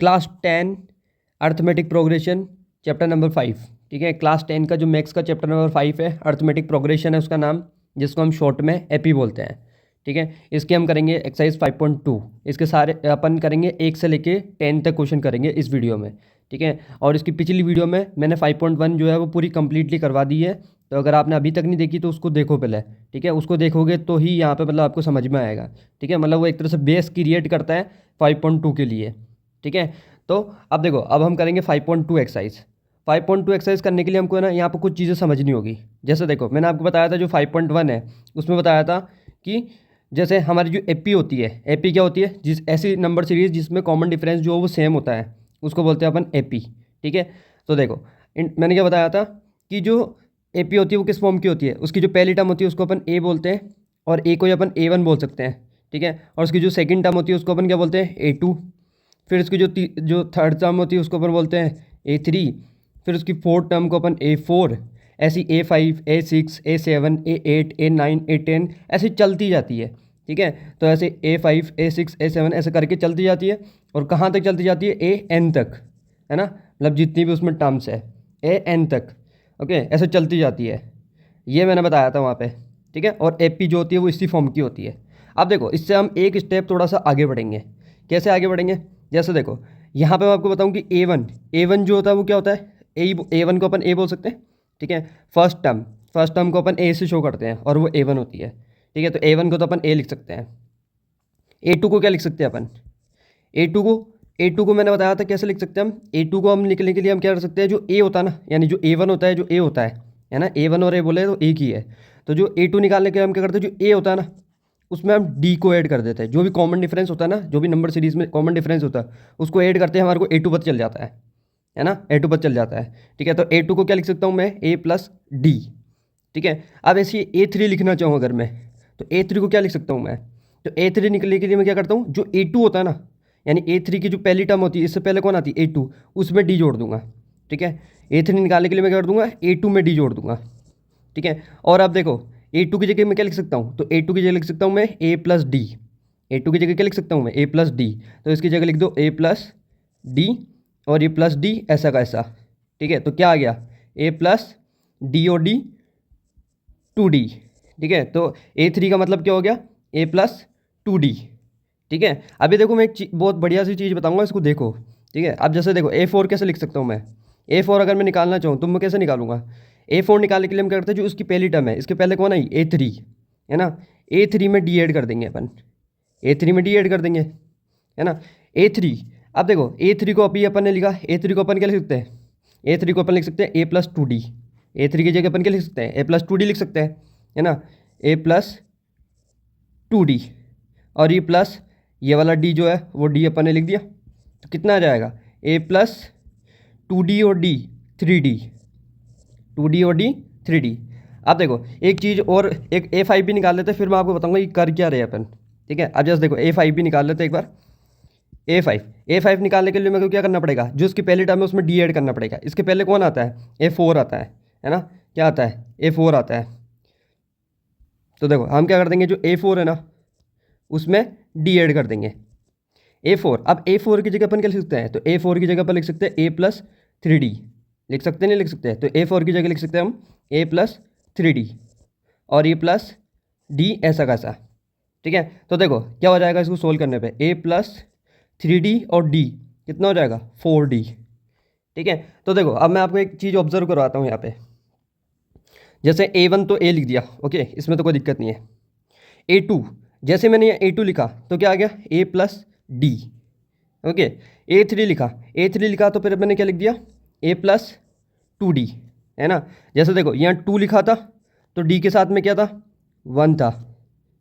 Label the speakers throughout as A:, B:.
A: Class 10 arithmetic progression chapter number 5। ठीक है, class 10 का जो मैथ्स का चैप्टर नंबर 5 है, अर्थमेटिक प्रोग्रेशन है उसका नाम, जिसको हम शॉर्ट में एपी बोलते हैं। ठीक है, इसके हम करेंगे एक्सरसाइज 5.2। इसके सारे अपन करेंगे 1 से लेके 10 तक क्वेश्चन करेंगे इस वीडियो में। ठीक है, और इसकी पिछली वीडियो में मैंने 5.1 जो है वो पूरी कंप्लीटली करवा दी है, तो अगर आपने अभी तक नहीं देखी तो उसको देखो पहले। ठीक है, उसको देखोगे तो ही यहाँ पे मतलब आपको समझ में आएगा। ठीक है, मतलब वो एक तरह से बेस क्रिएट करता है 5.2 के लिए। ठीक है, तो अब देखो, अब हम करेंगे 5.2 एक्सरसाइज। 5.2 एक्सरसाइज करने के लिए हमको है ना यहाँ पर कुछ चीज़ें समझनी होगी। जैसे देखो, मैंने आपको बताया था जो 5.1 है उसमें बताया था कि जैसे हमारी जो एपी होती है, एपी क्या होती है, जिस ऐसी नंबर सीरीज जिसमें कॉमन डिफरेंस जो वो सेम होता है उसको बोलते हैं अपन एपी। ठीक है, तो देखो मैंने क्या बताया था कि जो एपी होती है वो किस फॉर्म की होती है, उसकी जो पहली टर्म होती है उसको अपन ए बोलते हैं, और ए को ही अपन A1 बोल सकते हैं। ठीक है, और उसकी जो सेकंड टर्म होती है उसको अपन क्या बोलते हैं A2। फिर उसकी जो थर्ड टर्म होती है उसको अपन बोलते हैं A3। फिर उसकी फोर्थ टर्म को अपन A4। ऐसी A5, A6, A7, A8, A9, A10 ऐसे चलती जाती है। ठीक है, तो ऐसे A5, A6, A7 ऐसे करके चलती जाती है, और कहाँ तक चलती जाती है, AN तक, है ना, मतलब जितनी भी उसमें टर्म्स है AN तक। ओके, ऐसे चलती जाती है, ये मैंने बताया था वहाँ पे। ठीक है, और एपी जो होती है वो इसी फॉर्म की होती है। अब देखो, इससे हम एक स्टेप थोड़ा सा आगे बढ़ेंगे। कैसे आगे बढ़ेंगे, जैसे देखो यहाँ पे मैं आपको बताऊँ कि A1 जो होता है वो क्या होता है, A1 को अपन ए बोल सकते हैं। ठीक है, फर्स्ट टर्म को अपन ए से शो करते हैं और वो A1 होती है। ठीक है, तो A1 को तो अपन ए लिख सकते हैं। A2 को क्या लिख सकते हैं अपन, ए टू को मैंने बताया था कैसे लिख सकते हैं हम। A2 को हम लिखने के लिए हम क्या कर सकते हैं, जो ए होता है ना, यानी जो A1 होता है, जो ए होता है ना, A1 और ए बोले तो एक ही है। तो जो A2 निकालने के लिए हम क्या करते हैं, जो ए होता है ना उसमें हम डी को ऐड कर देते हैं। जो भी कॉमन डिफरेंस होता है ना, जो भी नंबर सीरीज में कॉमन डिफरेंस होता है उसको ऐड करते हैं, हमारे को A2 पता चल जाता है ना, A2 पता चल जाता है। ठीक है, तो A2 को क्या लिख सकता हूँ मैं, A+D। ठीक है, अब ऐसे A3 लिखना चाहूँ अगर मैं, तो A3 को क्या लिख सकता हूँ मैं, तो A3 निकलने के लिए मैं क्या करता हूँ, जो A2 होता है ना, यानी A3 की जो पहली टर्म होती है इससे पहले कौन आती है, A2, उसमें D जोड़ दूंगा। ठीक है, A3 निकालने के लिए मैं क्या कर दूंगा, A2 में D जोड़ दूंगा। ठीक है, और अब देखो A2 की जगह मैं क्या लिख सकता हूँ, तो A2 की जगह लिख सकता हूँ मैं A+D। A2 की जगह क्या लिख सकता हूँ मैं, A+D। तो इसकी जगह लिख दो A+D, और ये +D ऐसा का ऐसा। ठीक है, तो क्या आ गया, A+D और D 2D। ठीक है, तो A3 का मतलब क्या हो गया, A+2D। ठीक है, अभी देखो मैं एक बहुत बढ़िया सी चीज़ बताऊंगा, इसको देखो। ठीक है, अब जैसे देखो A4 कैसे लिख सकता हूँ मैं, A4 अगर मैं निकालना चाहूँ तो मैं कैसे निकालूंगा, A4 निकालने के लिए हम क्या करते हैं, जो उसकी पहली टर्म है इसके पहले कौन आई, A3, है ना, A3 में D ऐड कर देंगे अपन, A3 में D ऐड कर देंगे, है ना, A3। अब देखो A3 को अभी अपन ने लिखा, A3 को अपन क्या लिख सकते हैं, A3 को अपन लिख सकते हैं A+2D। A3 की जगह अपन क्या लिख सकते हैं, A+2D लिख सकते हैं, है ना, A+2D, और ये प्लस ये वाला D जो है वो D अपन ने लिख दिया, तो कितना आ जाएगा, A+2D और D 3D, 2D और D 3D। अब देखो एक चीज़ और, एक A5 भी निकाल लेते हैं, फिर मैं आपको बताऊंगा कि कर क्या रहे अपन। ठीक है, अब जैसे देखो A5 भी निकाल लेते हैं एक बार। A5 निकालने के लिए मेरे को क्या करना पड़ेगा, जो उसकी पहली टर्म है उसमें D ऐड करना पड़ेगा। इसके पहले कौन आता है, A4 आता है ना, क्या आता है, A4 आता है। तो देखो हम क्या कर देंगे, जो A4 है ना उसमें D ऐड कर देंगे, A4। अब A4 की जगह अपन क्या लिख सकते हैं, तो A4 की जगह पर लिख सकते हैं A+3D, लिख सकते हैं नहीं लिख सकते हैं, तो A4 की जगह लिख सकते हैं हम A+3D, और ये +D ऐसा कैसा। ठीक है, तो देखो क्या हो जाएगा इसको सोल्व करने पे, A+3D और D कितना हो जाएगा, 4D। ठीक है, तो देखो अब मैं आपको एक चीज़ ऑब्जर्व करवाता हूँ यहाँ पे। जैसे A1 तो A लिख दिया, ओके, इसमें तो कोई दिक्कत नहीं है। A2, जैसे मैंने ये A2 लिखा तो क्या आ गया, A+D। ओके, A3 लिखा तो फिर मैंने क्या लिख दिया, A+2D, है ना। जैसे देखो यहाँ 2 लिखा था तो D के साथ में क्या था, 1 था,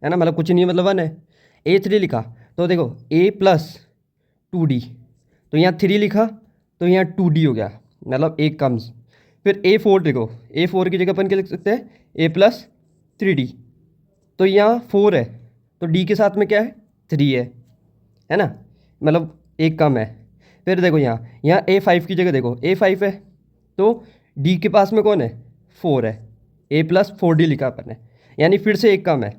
A: है ना, मतलब कुछ नहीं, मतलब 1 है। A3 लिखा तो देखो A+2D, तो यहाँ 3 लिखा तो यहाँ 2D हो गया, मतलब एक कम्स। फिर A4 देखो, A4 की जगह अपन क्या लिख सकते हैं, A+3D, तो यहाँ 4 है तो D के साथ में क्या है, 3 है ना, मतलब एक कम है। फिर देखो यहाँ A5 की जगह देखो A5 है तो D के पास में कौन है, 4 है, A+4D लिखा अपन ने, यानी फिर से एक कम है।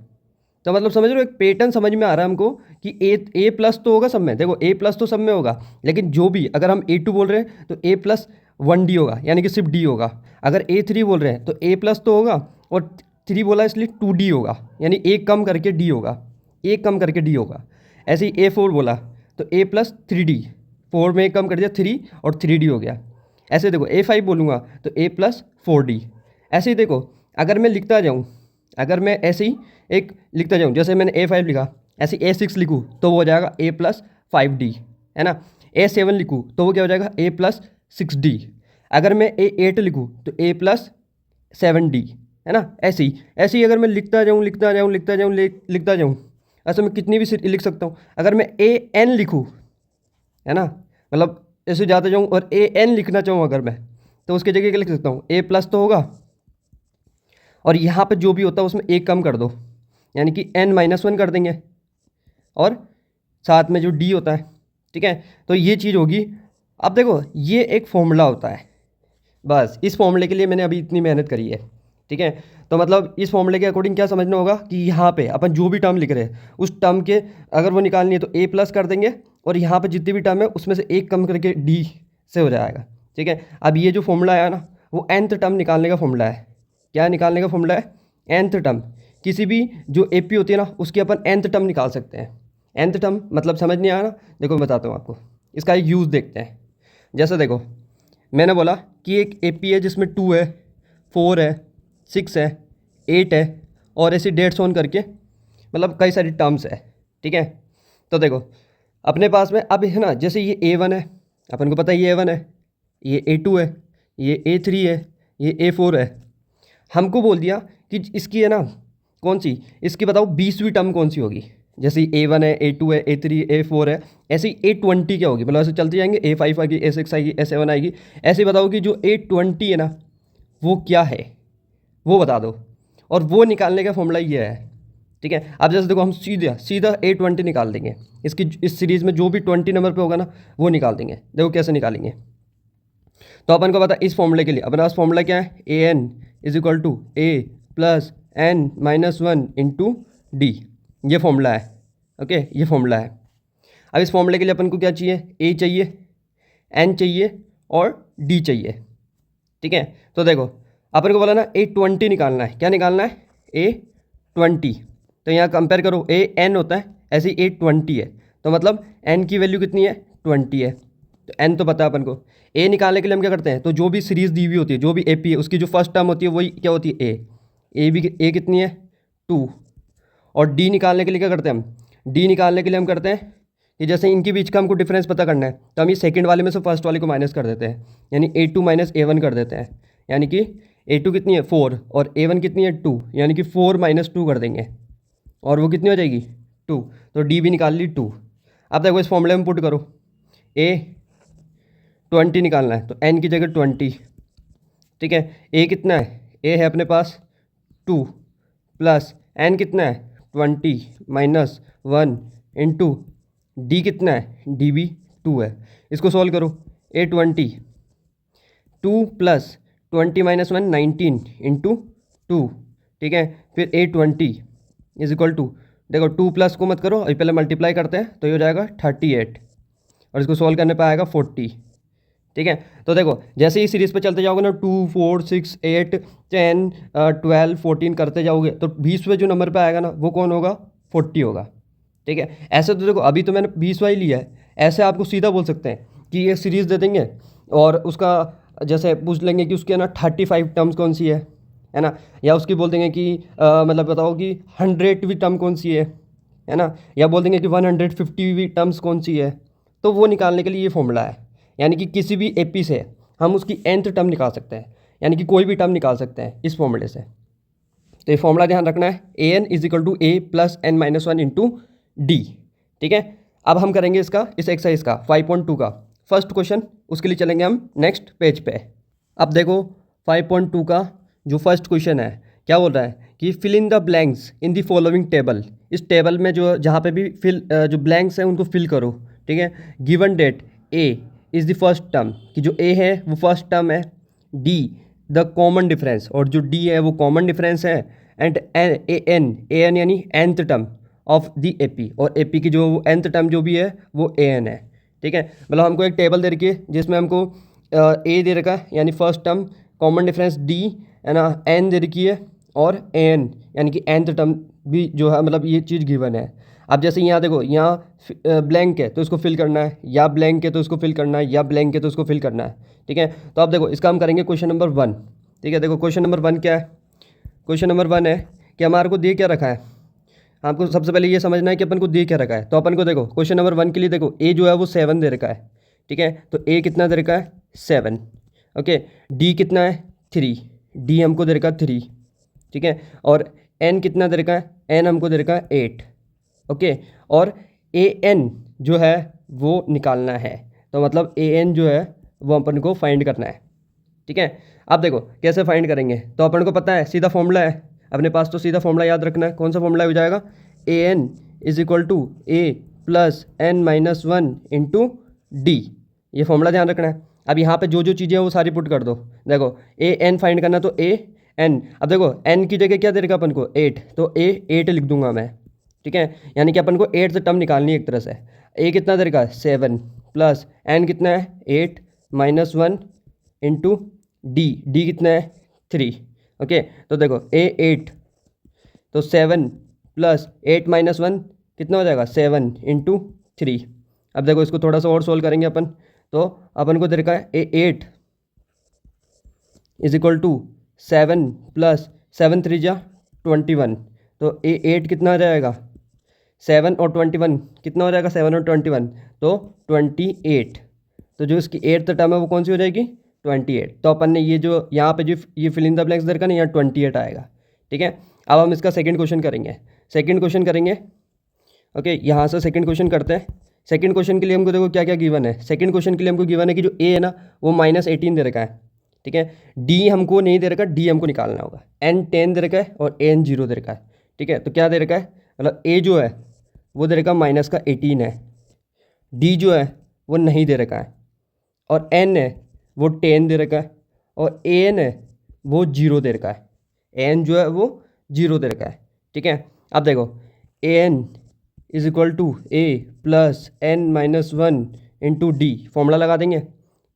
A: तो मतलब समझ रहे हो, एक पैटर्न समझ में आ रहा है हमको कि ए प्लस तो होगा सब में, देखो ए प्लस तो सब में होगा, लेकिन जो भी अगर हम A2 बोल रहे हैं तो ए प्लस 1D होगा, यानी कि सिर्फ D होगा। अगर A3 बोल रहे हैं तो ए प्लस तो होगा, और 3 बोला इसलिए 2D होगा, यानी एक कम करके D होगा, एक कम करके D होगा। ऐसे ही A4 बोला तो A प्लस 3D, 4 में एक कम कर दिया 3 और 3D हो गया। ऐसे देखो A5 बोलूँगा तो A प्लस 4D। ऐसे ही देखो अगर मैं लिखता जाऊँ, अगर मैं ऐसे ही एक लिखता जाऊँ, जैसे मैंने A5 लिखा, ऐसे A6 लिखूँ तो वो हो जाएगा A प्लस 5D, है ना। A7 लिखूँ तो वो क्या हो जाएगा A प्लस 6D। अगर मैं A8 लिखूँ तो A प्लस 7D, है ना। ऐसे ही अगर मैं लिखता जाऊँ लिखता जाऊँ, ऐसे मैं कितनी भी लिख सकता हूँ। अगर मैं AN लिखूँ, है ना, मतलब ऐसे जाते जाऊँ और AN लिखना चाहूँ अगर मैं, तो उसकी जगह क्या लिख सकता हूँ, A प्लस तो होगा, और यहाँ पे जो भी होता है उसमें एक कम कर दो, यानी कि N-1 कर देंगे, और साथ में जो D होता है, ठीक है। तो ये चीज़ होगी। अब देखो ये एक फॉर्मूला होता है, बस इस फॉर्मूले के लिए मैंने अभी इतनी मेहनत करी है, ठीक है। तो मतलब इस फॉर्मूले के अकॉर्डिंग क्या समझना होगा कि यहाँ पे अपन जो भी टर्म लिख रहे हैं उस टर्म के अगर वो निकालनी है तो A प्लस कर देंगे, और यहाँ पे जितनी भी टर्म है उसमें से एक कम करके D से हो जाएगा, ठीक है। अब ये जो फॉर्मूला है ना, वो nth टर्म निकालने का फॉर्मूला है। क्या निकालने का फॉर्मूला है? nth term. किसी भी जो AP होती है ना उसकी अपन nth टर्म निकाल सकते हैं। nth टर्म मतलब समझ नहीं आया ना, देखो मैं बताता हूँ आपको, इसका एक यूज़ देखते हैं। जैसे देखो मैंने बोला कि एक AP है जिसमें 2 है, 4 है, 6 है, 8 है, और ऐसे डेट्स ऑन करके मतलब कई सारी टर्म्स है, ठीक है। तो देखो अपने पास में अब है ना, जैसे ये A1 है, अपन को पता है ये A1 है, ये A2 है, ये A3 है, ये A4 है। हमको बोल दिया कि इसकी है ना कौन सी, इसकी बताओ 20वीं टर्म कौन सी होगी। जैसे A1 है, A2 है, A3, A4 है, ऐसे ही A20 क्या होगी, मतलब ऐसे चलते जाएंगे, A5 आएगी, A6 आएगी, A7 आएगी। ऐसे बताओ कि जो A20 है ना वो क्या है, वो बता दो, और वो निकालने का फॉर्मूला ये है, ठीक है। अब जैसे देखो हम सीधा सीधा A20 निकाल देंगे, इसकी इस सीरीज़ में जो भी 20 नंबर पे होगा ना वो निकाल देंगे। देखो कैसे निकालेंगे। तो अपन को पता इस फॉर्मूले के लिए अपने पास फॉर्मूला क्या है, AN is equal to A plus N-1 into D, ये फॉर्मूला है, ओके, ये फॉर्मूला है। अब इस फॉर्मूले के लिए अपन को क्या चाहिए, A चाहिए, N चाहिए और D चाहिए, ठीक है। तो देखो अपन को बोला ना A20 निकालना है, क्या निकालना है, A20। तो यहाँ कंपेयर करो, AN होता है, ऐसे ही A20 है, तो मतलब N की वैल्यू कितनी है, 20 है। तो N तो पता है अपन को। A निकालने के लिए हम क्या करते हैं, तो जो भी सीरीज़ दी हुई होती है, जो भी AP है, उसकी जो फर्स्ट टर्म होती है वही क्या होती है, A कितनी है, 2। और D निकालने के लिए क्या करते हैं हम, D निकालने के लिए हम करते हैं कि जैसे इनके बीच का हमको डिफरेंस पता करना है, तो हम ये सेकंड वाले में से फर्स्ट वाले को माइनस कर देते हैं, यानी A2 माइनस A1 कर देते हैं। यानी कि A2 कितनी है, 4, और A1 कितनी है, 2, यानी कि 4 माइनस 2 कर देंगे, और वो कितनी हो जाएगी, 2। तो D भी निकाल ली 2। अब देखो इस फॉर्मूले में पुट करो, A20 निकालना है तो N की जगह 20, ठीक है। A कितना है, A है अपने पास 2 प्लस N कितना है 20 माइनस 1 इंटू D कितना है, D भी 2 है। इसको सॉल्व करो, A20 2 प्लस 20 माइनस 1 19 इंटू 2, ठीक है। फिर A20 इज इक्वल टू, देखो 2 प्लस को मत करो, अभी पहले मल्टीप्लाई करते हैं, तो ये हो जाएगा 38, और इसको सॉल्व करने पर आएगा 40, ठीक है। तो देखो जैसे ही सीरीज़ पे चलते जाओगे ना, 2 4 6 8 10 12 14 करते जाओगे, तो 20वें जो नंबर पे आएगा ना वो कौन होगा, 40 होगा, ठीक है। ऐसे तो देखो अभी तो मैंने 20वां ही लिया है, ऐसे आपको सीधा बोल सकते हैं कि ये सीरीज़ दे देंगे और उसका जैसे पूछ लेंगे कि उसके ना 35 टर्म्स कौन सी है ना, या उसकी बोल देंगे कि मतलब बताओ कि 100वीं टर्म कौन सी है ना, या बोल देंगे कि 150वीं टर्म्स कौन सी है। तो वो निकालने के लिए ये फॉर्मूला है, यानी कि किसी भी AP से हम उसकी nth टर्म निकाल सकते हैं, यानी कि कोई भी टर्म निकाल सकते हैं इस फॉर्मूले से। तो ये फॉर्मूला ध्यान रखना है, AN is equal to A plus N-1 into D, ठीक है। अब हम करेंगे इसका, इस एक्सरसाइज का 5.2 का फर्स्ट क्वेश्चन, उसके लिए चलेंगे हम नेक्स्ट पेज पे। अब देखो 5.2 का जो फर्स्ट क्वेश्चन है क्या बोल रहा है कि fill in the blanks in the following table. इस टेबल में जो जहाँ पे भी जो ब्लैंक्स हैं उनको फिल करो, ठीक है। Given that A is the first term, कि जो A है वो फर्स्ट टर्म है, D द कॉमन डिफरेंस, और जो D है वो कॉमन डिफरेंस है, एंड ए एन यानी nth term of the AP, और एपी की जो nth टर्म जो भी है वो an है, ठीक है। मतलब हमको एक टेबल दे रखी है जिसमें हमको ए दे रखा है यानी first term, common difference D है ना, एन दे रखी है, और एन यानी कि nth टर्म भी जो है, मतलब ये चीज़ गिवन है। अब जैसे यहाँ देखो, यहाँ ब्लैंक है तो इसको फिल करना है, या ब्लैंक है तो इसको फिल करना है, या ब्लैंक है तो इसको फिल करना है, ठीक है। तो अब देखो इसका हम करेंगे क्वेश्चन नंबर 1, ठीक है। देखो क्वेश्चन नंबर 1 क्या है, क्वेश्चन नंबर 1 है कि हमारे को दे क्या रखा है। आपको सबसे पहले ये समझना है कि अपन को दे क्या रखा है। तो अपन को देखो क्वेश्चन नंबर 1 के लिए देखो ए जो है वो 7 दे रखा है, ठीक है। तो ए कितना दे रखा है 7, ओके। डी कितना है 3, डी हमको दे रखा है 3, ठीक है। और एन कितना दे रखा है, एन हमको दे रखा है 8, ओके। और ए एन जो है वो निकालना है, तो मतलब ए एन जो है वो अपन को फाइंड करना है, ठीक है। अब देखो कैसे फाइंड करेंगे, तो अपन को पता है सीधा फॉर्मूला है अपने पास, तो सीधा फॉर्मूला याद रखना है। कौन सा फॉर्मूला हो जाएगा, A N is equal to A plus N minus 1 into D, ये फॉर्मूला ध्यान रखना है। अब यहाँ पे जो जो चीज़ें हैं वो सारी पुट कर दो। देखो ए एन फाइंड करना, तो ए एन, अब देखो एन की जगह क्या दे रखा अपन को 8, तो ए 8 लिख दूंगा मैं, ठीक है। यानी कि अपन को 8th टर्म निकालनी है एक तरह से। ए कितना दे रखा है 7 प्लस एन कितना है 8 माइनस 1 इंटू डी, डी कितना है 3, ओके। तो देखो ए 8, तो 7 प्लस 8 माइनस 1 कितना हो जाएगा 7 इंटू 3। अब देखो इसको थोड़ा सा और सोल्व करेंगे अपन, तो अपन को दे रखा है ए 8 इज इक्वल टू 7 प्लस 7 3 जा 21, तो ए 8 कितना हो जाएगा 7 और 21 कितना हो जाएगा 7 और 21, तो 28। तो जो इसकी 8th टर्म है वो कौन सी हो जाएगी 28। तो अपन ने ये जो यहाँ पे जो ये फिल इन द ब्लैंक्स दे रखा ना, यहाँ 28 आएगा, ठीक है। अब हम इसका सेकंड क्वेश्चन करेंगे, सेकंड क्वेश्चन करेंगे, ओके। यहाँ से सेकंड क्वेश्चन करते हैं। सेकंड क्वेश्चन के लिए हमको देखो क्या क्या गिवन है। सेकंड क्वेश्चन के लिए हमको गिवन है कि जो ए है ना वो -18 दे रखा है, ठीक है। डी हमको नहीं दे रखा, डी हमको निकालना होगा। एन 10 दे रखा है और एन 0 दे रखा है, ठीक है। तो क्या दे रखा है, मतलब ए जो है वो दे रखा -18 है, डी जो है वो नहीं दे रखा है, और एन है वो 10 दे रखा है, और ए एन है वो 0 दे रखा है। एन जो है वो 0 दे रखा है, ठीक है। अब देखो A N is equal to A plus N minus 1 into D, formula लगा देंगे।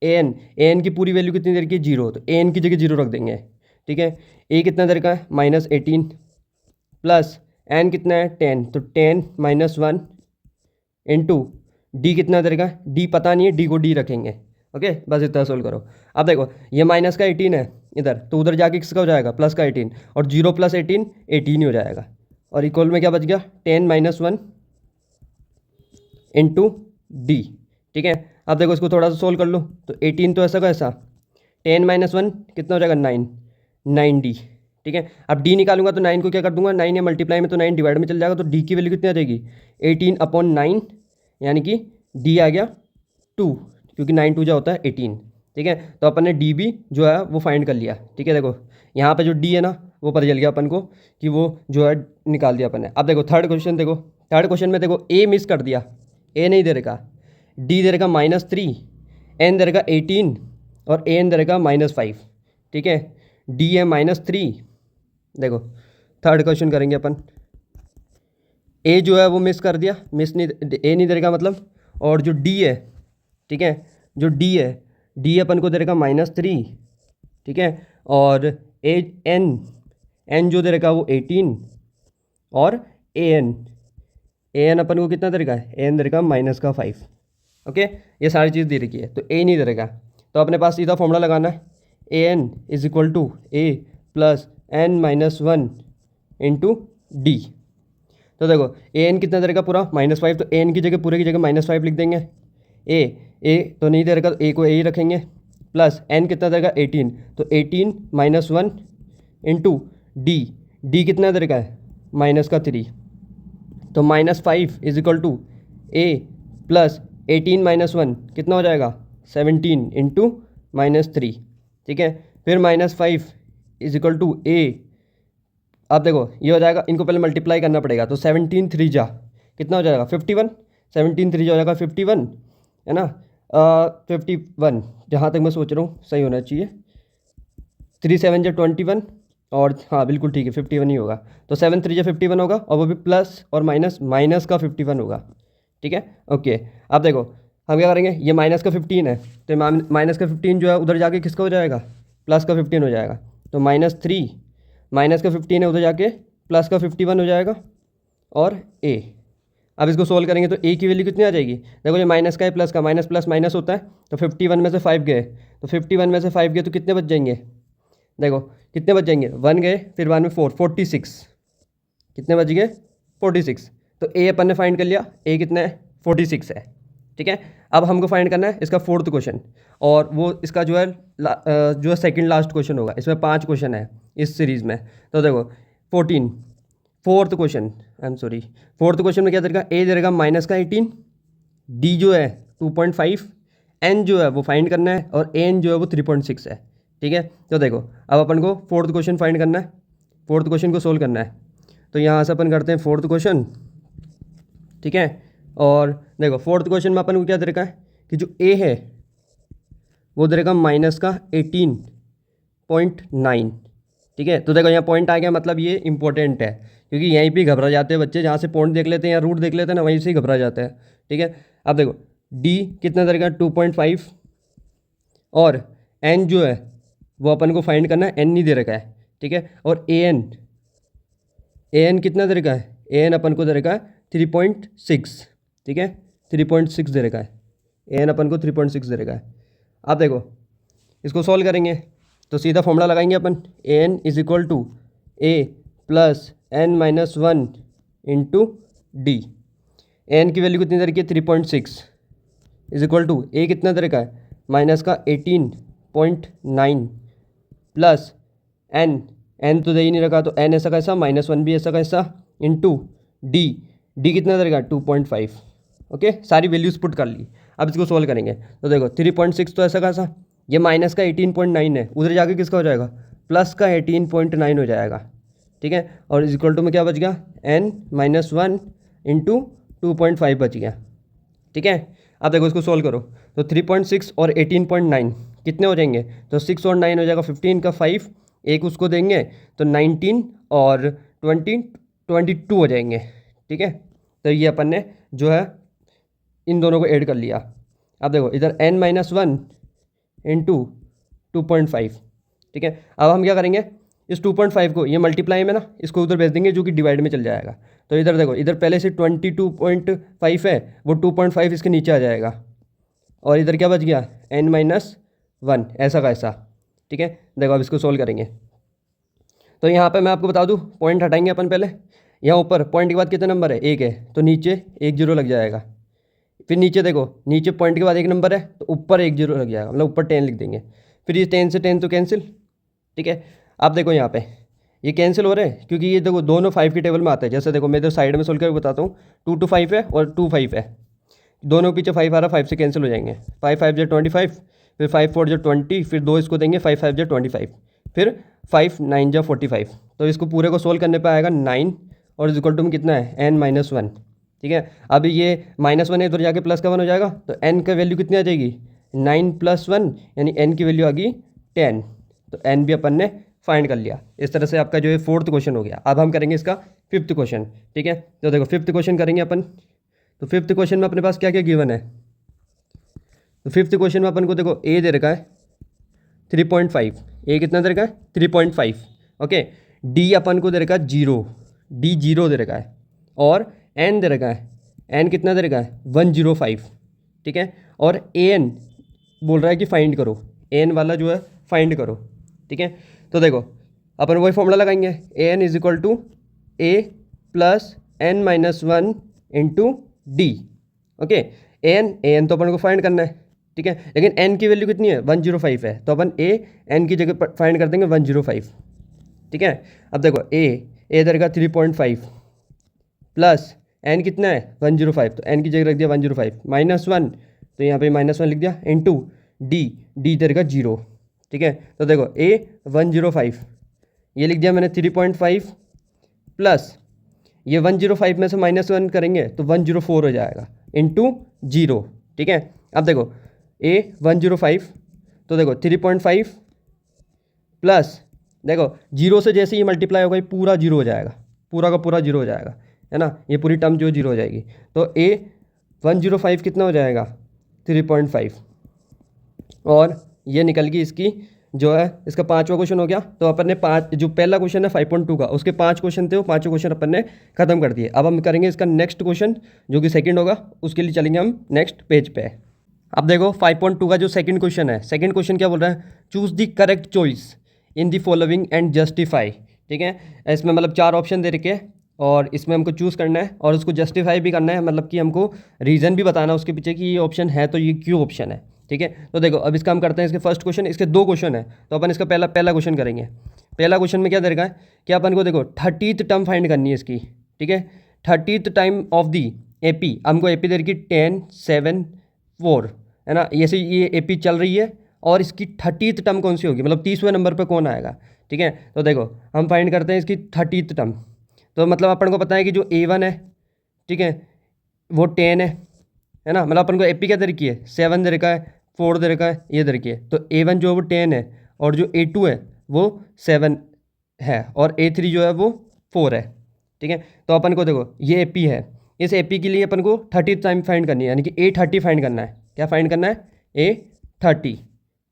A: ए एन की पूरी वैल्यू कितनी दे रखी है 0, तो ए एन की जगह 0 रख देंगे, ठीक है। ए कितना दे रखा है -18 प्लस एन कितना है 10, तो 10 माइनस 1 इंटू डी कितना दे रखा है, डी पता नहीं है, डी को डी रखेंगे, ओके। बस इतना सोल्व करो। अब देखो ये माइनस का 18 है इधर, तो उधर जाके किसका हो जाएगा प्लस का 18, और 0 + 18 18 ही हो जाएगा। और इक्वल में क्या बच गया 10 माइनस 1 इंटू डी, ठीक है। अब देखो इसको थोड़ा सा सोल्व कर लो, तो 18 तो ऐसा का ऐसा, 10 माइनस 1 कितना हो जाएगा 9 डी, ठीक है। अब डी निकालूंगा तो 9 को क्या कर दूंगा, 9 या मल्टीप्लाई में तो 9 डिवाइड में चल जाएगा, तो डी की वैल्यू कितनी आ जाएगी 18/9, यानी कि डी आ गया 2, क्योंकि 9 2 जा होता है 18, ठीक है। तो अपन ने डी भी जो है वो फाइंड कर लिया, ठीक है। देखो यहाँ पे जो डी है ना वो पता चल गया अपन को कि वो जो है निकाल दिया अपन ने। अब देखो थर्ड क्वेश्चन, देखो थर्ड क्वेश्चन में देखो ए मिस कर दिया, ए नहीं दे रखा, डी दे रखा -3, एन दे रखा 18 और ए एन दे रखा -5, ठीक है। डी है -3, देखो थर्ड क्वेश्चन करेंगे अपन। ए जो है वो मिस कर दिया, मिस नहीं, ए नहीं दे रखा मतलब, और जो डी है, ठीक है, जो डी है, डी अपन को दे रखा -3, ठीक है। और ए एन जो दे रखा वो 18, और ए एन अपन को कितना दे रखा है, ए एन दे रखा -5, ओके। ये सारी चीज़ दे रखी है, तो ए नहीं दे रखा, तो अपने पास सीधा फॉर्मूला लगाना है, A N is equal to A plus N minus 1 into D. तो देखो ए एन कितना दे रखा पूरा -5, तो ए एन की जगह पूरे की जगह -5 लिख देंगे। ए तो नहीं दे रखा, तो ए को ए ही रखेंगे, प्लस एन कितना दे रखा 18, तो 18 माइनस 1 इंटू डी कितना दे रखा है -3, तो -5 is equal to A plus 18 minus 1 कितना हो जाएगा 17 इंटू -3, ठीक है। फिर -5 इज इक्वल टू ए, अब देखो ये हो जाएगा, इनको पहले मल्टीप्लाई करना पड़ेगा, तो 17 3 जा कितना हो जाएगा 51, 17 3 जा हो जाएगा 51, है ना, 51, जहाँ तक मैं सोच रहा हूँ सही होना चाहिए। 3 7 जा 21, और हाँ बिल्कुल ठीक है 51 ही होगा। तो 7 3 51 होगा और वो भी प्लस और माइनस, माइनस का 51 होगा। ठीक है ओके। अब देखो हम क्या करेंगे, ये माइनस का 15 है तो माइनस का 15 जो है उधर जाके किसका हो जाएगा, प्लस का 15 हो जाएगा। तो -3 माइनस का 15 है उधर जाके प्लस का 51 हो जाएगा और ए। अब इसको सोल्व करेंगे तो ए की वैल्यू कितनी आ जाएगी, देखो ये माइनस का है प्लस का, माइनस प्लस माइनस होता है। तो 51 में से 5 गए, तो 51 में से 5 गए तो कितने बच जाएंगे, देखो कितने बच जाएंगे, 1 गए फिर 1 में 4, 46 कितने बच गए 46। तो ए अपन ने फाइंड कर लिया, ए कितना है 46 है। ठीक है अब हमको फाइंड करना है इसका फोर्थ क्वेश्चन, और वो इसका जो है सेकंड लास्ट क्वेश्चन होगा। इसमें 5 क्वेश्चन है इस सीरीज़ में। तो देखो 14 fourth question, I am sorry, fourth question में क्या देगा, ए देगा माइनस का 18, डी जो है 2.5, एन जो है वो फाइंड करना है और एन जो है वो 3.6 है। ठीक है तो देखो अब अपन को फोर्थ क्वेश्चन फाइंड करना है, फोर्थ क्वेश्चन को सोल्व करना है। तो यहाँ से अपन करते हैं फोर्थ क्वेश्चन। ठीक है और देखो फोर्थ क्वेश्चन में अपन को क्या दे रखा है कि जो ए है वो दे रखा माइनस का 18.9। ठीक है तो देखो यहाँ पॉइंट आ गया, मतलब ये इंपॉर्टेंट है क्योंकि यहीं पे घबरा जाते हैं बच्चे, जहाँ से पॉइंट देख लेते हैं या रूट देख लेते हैं ना वहीं से ही घबरा जाते हैं। ठीक है अब देखो डी कितना दे रखा 2.5 और एन जो है वो अपन को फाइंड करना है, एन नहीं दे रखा है। ठीक है और ए एन कितना दे रखा है, ए एन अपन को दे रखा है 3.6। ठीक है 3.6 दे रखा है, ए एन अपन को 3.6 दे रखा है। अब देखो इसको सॉल्व करेंगे तो सीधा फॉर्मूला लगाएंगे अपन, A N is equal to A plus N minus 1 into D. N की वैल्यू कितनी दे रखी है 3.6 इज इक्वल टू ए कितना दे रखा है माइनस का 18.9 प्लस एन तो दे ही नहीं रखा तो एन ऐसा कैसा -1 भी ऐसा कैसा इंटू डी कितना दे रखा 2.5। ओके सारी वैल्यूज पुट कर ली। अब इसको सोल्व करेंगे तो देखो 3.6 तो ऐसा कैसा, ये माइनस का 18.9 है उधर जाके किसका हो जाएगा प्लस का 18.9 हो जाएगा। ठीक है और इज इक्वल टू में क्या बच गया n-1 इंटू 2.5 बच गया। ठीक है अब देखो इसको सोल्व करो तो 3.6 और 18.9 कितने हो जाएंगे, तो 6 और 9 हो जाएगा 15 का 5, एक उसको देंगे तो 19 और 22 हो जाएंगे। ठीक है तो ये अपन ने जो है इन दोनों को ऐड कर लिया। अब देखो इधर n-1 इंटू 2.5। ठीक है अब हम क्या करेंगे, इस 2.5 को ये मल्टीप्लाई में ना इसको उधर भेज देंगे जो कि डिवाइड में चल जाएगा। तो इधर देखो इधर पहले से 22.5 है, वो 2.5 इसके नीचे आ जाएगा और इधर क्या बच गया n-1 ऐसा का ऐसा। ठीक है देखो अब इसको सोल्व करेंगे तो यहाँ पे मैं आपको बता दूँ पॉइंट हटाएंगे अपन पहले, यहाँ ऊपर पॉइंट के बाद कितना नंबर है 1 है तो नीचे 1 0 लग जाएगा। फिर नीचे देखो नीचे पॉइंट के बाद 1 नंबर है तो ऊपर 1 0 लग जाएगा, मतलब ऊपर 10 लिख देंगे। फिर ये 10 से 10 तो कैंसिल। ठीक है अब देखो यहाँ पे ये कैंसिल हो रहे हैं क्योंकि ये देखो दोनों 5 की टेबल में आते हैं। जैसे देखो मैं तो साइड में सोल्व करके बताता हूँ, 2 to 5 है और 2 5 है, दोनों पीछे 5 आ रहा, 5 से कैंसिल हो जाएंगे। 5 5 जो 25, फिर 5 4 जो 20, फिर 2 इसको देंगे 5 5 जो 25, फिर 5 9 जो 45। तो इसको पूरे को सोल्व करने पर आएगा 9 और इज इक्वल टू में कितना है n-1। ठीक है अब ये -1 है इधर जाके प्लस का 1 हो जाएगा तो n का वैल्यू कितनी आ जाएगी 9 + 1 यानी n की वैल्यू आ गई 10। तो n भी अपन ने फाइंड कर लिया। इस तरह से आपका जो है फोर्थ क्वेश्चन हो गया। अब हम करेंगे इसका फिफ्थ क्वेश्चन। ठीक है तो देखो फिफ्थ क्वेश्चन करेंगे अपन। तो फिफ्थ क्वेश्चन में अपने पास क्या क्या गिवन है, तो फिफ्थ क्वेश्चन में अपन को देखो ए दे रखा है 3.5, ए कितना दे रखा है 3.5। ओके डी अपन को दे रखा है 0, डी 0 दे रखा है और एन दे रखा है, एन कितना दे रखा है 105। ठीक है और ए एन बोल रहा है कि फाइंड करो, एन वाला जो है फाइंड करो। ठीक है तो देखो अपन वही फॉर्मूला लगाएंगे, A N is equal to A plus n-1 into D. Okay A N तो अपन को फाइंड करना है। ठीक है लेकिन n की वैल्यू कितनी है 105 है तो अपन ए एन की जगह फाइंड कर देंगे 105। ठीक है अब देखो ए दे रखा 3.5 प्लस एन कितना है 105 तो एन की जगह रख दिया 105, -1 तो यहाँ पे -1 लिख दिया इंटू डी दे रखा 0। ठीक है तो देखो ए 105 ये लिख दिया मैंने 3.5 प्लस ये 105 में से -1 करेंगे तो 104 हो जाएगा इंटू 0। ठीक है अब देखो ए 105 तो देखो 3.5 प्लस देखो जीरो से जैसे ही मल्टीप्लाई होगा ये पूरा जीरो हो जाएगा, पूरा का पूरा जीरो हो जाएगा, है ना, ये पूरी टर्म जो जीरो हो जाएगी। तो A105 कितना हो जाएगा 3.5, और ये निकल गई इसकी जो है, इसका 5वां क्वेश्चन हो गया। तो अपन ने 5, जो पहला क्वेश्चन है 5.2 का, उसके 5 क्वेश्चन थे, वो 5 क्वेश्चन अपन ने खत्म कर दिए। अब हम करेंगे इसका नेक्स्ट क्वेश्चन जो कि सेकंड होगा, उसके लिए चलेंगे हम नेक्स्ट पेज पे। अब देखो 5.2 का जो सेकंड क्वेश्चन है, सेकंड क्वेश्चन क्या बोल रहा है, choose the correct choice in the following and justify. ठीक है, इसमें मतलब 4 ऑप्शन दे रखे हैं और इसमें हमको चूज़ करना है और उसको जस्टिफाई भी करना है, मतलब कि हमको रीज़न भी बताना है उसके पीछे कि ये ऑप्शन है तो ये क्यों ऑप्शन है। ठीक है, तो देखो अब इसका हम करते हैं इसके फर्स्ट क्वेश्चन, इसके 2 क्वेश्चन है, तो अपन इसका पहला क्वेश्चन करेंगे। पहला क्वेश्चन में क्या दे रखा है कि अपन को देखो 30th टर्म फाइंड करनी है इसकी। ठीक है, 30th time of the AP, हमको AP दे रखी 10, 7, 4, है ना, ऐसे ये AP चल रही है और इसकी 30th टर्म कौन सी होगी, मतलब 30वें नंबर पर कौन आएगा। ठीक है, तो देखो हम फाइंड करते हैं इसकी 30th टर्म। तो मतलब अपन को पता है कि जो A1 है, ठीक है, वो 10 है ना, मतलब अपन को AP क्या दे रखी है 7 दे रखा है, 4 दे रखा है, ये दे रखी है। तो A1 जो है वो 10 है और जो A2 है वो 7 है और A3 जो है वो 4 है। ठीक है, तो अपन को देखो ये AP है, इस AP के लिए अपन को 30 टाइम फाइंड करनी है, यानी कि A30 फाइंड करना है। क्या फाइंड करना है, A30।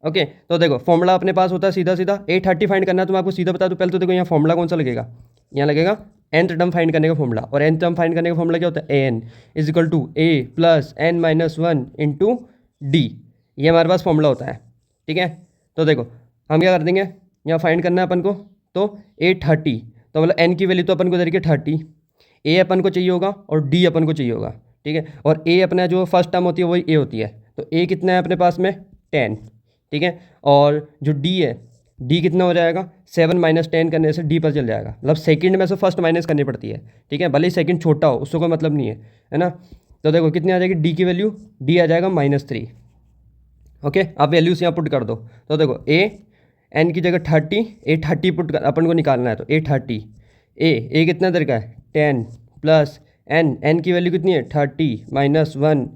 A: ओके, तो देखो फॉर्मूला अपने पास होता है सीधा सीधा, A30 फाइंड करना है तो मैं आपको सीधा बता दूँ। पहले तो देखो यहाँ फॉर्मूला कौन सा लगेगा, यहाँ लगेगा nth टर्म फाइंड करने का फॉर्मूला, और nth टर्म फाइंड करने का फॉर्मूला क्या होता है, an is equal to a plus n minus 1 into D, ये हमारे पास फॉर्मूला होता है। ठीक है, तो देखो हम क्या कर देंगे, यहाँ फाइंड करना है अपन को, तो A30, तो मतलब n की वैल्यू तो अपन को दे रखी है 30, a अपन को चाहिए होगा और d अपन को चाहिए होगा। ठीक है, और a अपना जो फर्स्ट टर्म होती है वही a होती है, तो a कितना है अपने पास में 10। ठीक है, और जो d है, d कितना हो जाएगा 7 माइनस 10 करने से d पर चल जाएगा, मतलब सेकंड में से फर्स्ट माइनस करनी पड़ती है। ठीक है, भले ही सेकंड छोटा हो उससे कोई मतलब नहीं है ना। तो देखो कितनी आ जाएगी d की वैल्यू, d आ जाएगा -3। ओके, आप वैल्यूज यहाँ पुट कर दो, तो देखो a n की जगह 30, A30 पुट कर अपन को निकालना है, तो A30, a कितना देर का है 10 प्लस n की वैल्यू कितनी है 30 माइनस 1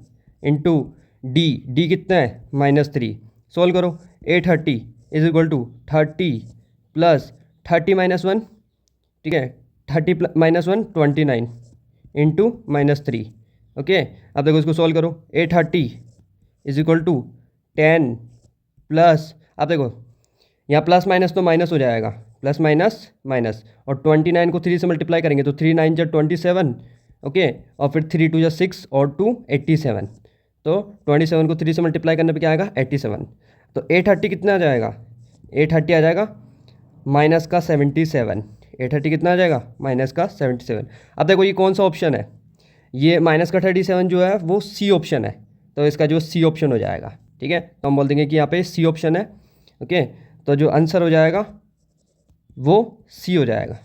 A: इंटू d कितना है -3। सोल्व करो, A30 is equal to 30 plus 30 minus 1, ठीक है, 30 माइनस 1 29 इंटू -3। ओके, अब देखो इसको सोल्व करो, A30 is equal to 10 plus, अब देखो यहाँ प्लस माइनस तो माइनस हो जाएगा, प्लस माइनस माइनस, और 29 को 3 से मल्टीप्लाई करेंगे तो 3 9 जा 27। ओके, और फिर 3 2 जा 6 और 2 87, तो 27 को 3 से मल्टीप्लाई करने पे क्या आएगा 87। तो A30 कितना आ जाएगा, A30 आ जाएगा माइनस का 77। A30 कितना आ जाएगा माइनस का 77। अब देखो ये कौन सा ऑप्शन है, ये माइनस का 37 जो है वो C ऑप्शन है, तो इसका जो C ऑप्शन हो जाएगा। ठीक है, तो हम बोल देंगे कि यहाँ पे C ऑप्शन है। ओके, तो जो आंसर हो जाएगा वो C हो जाएगा।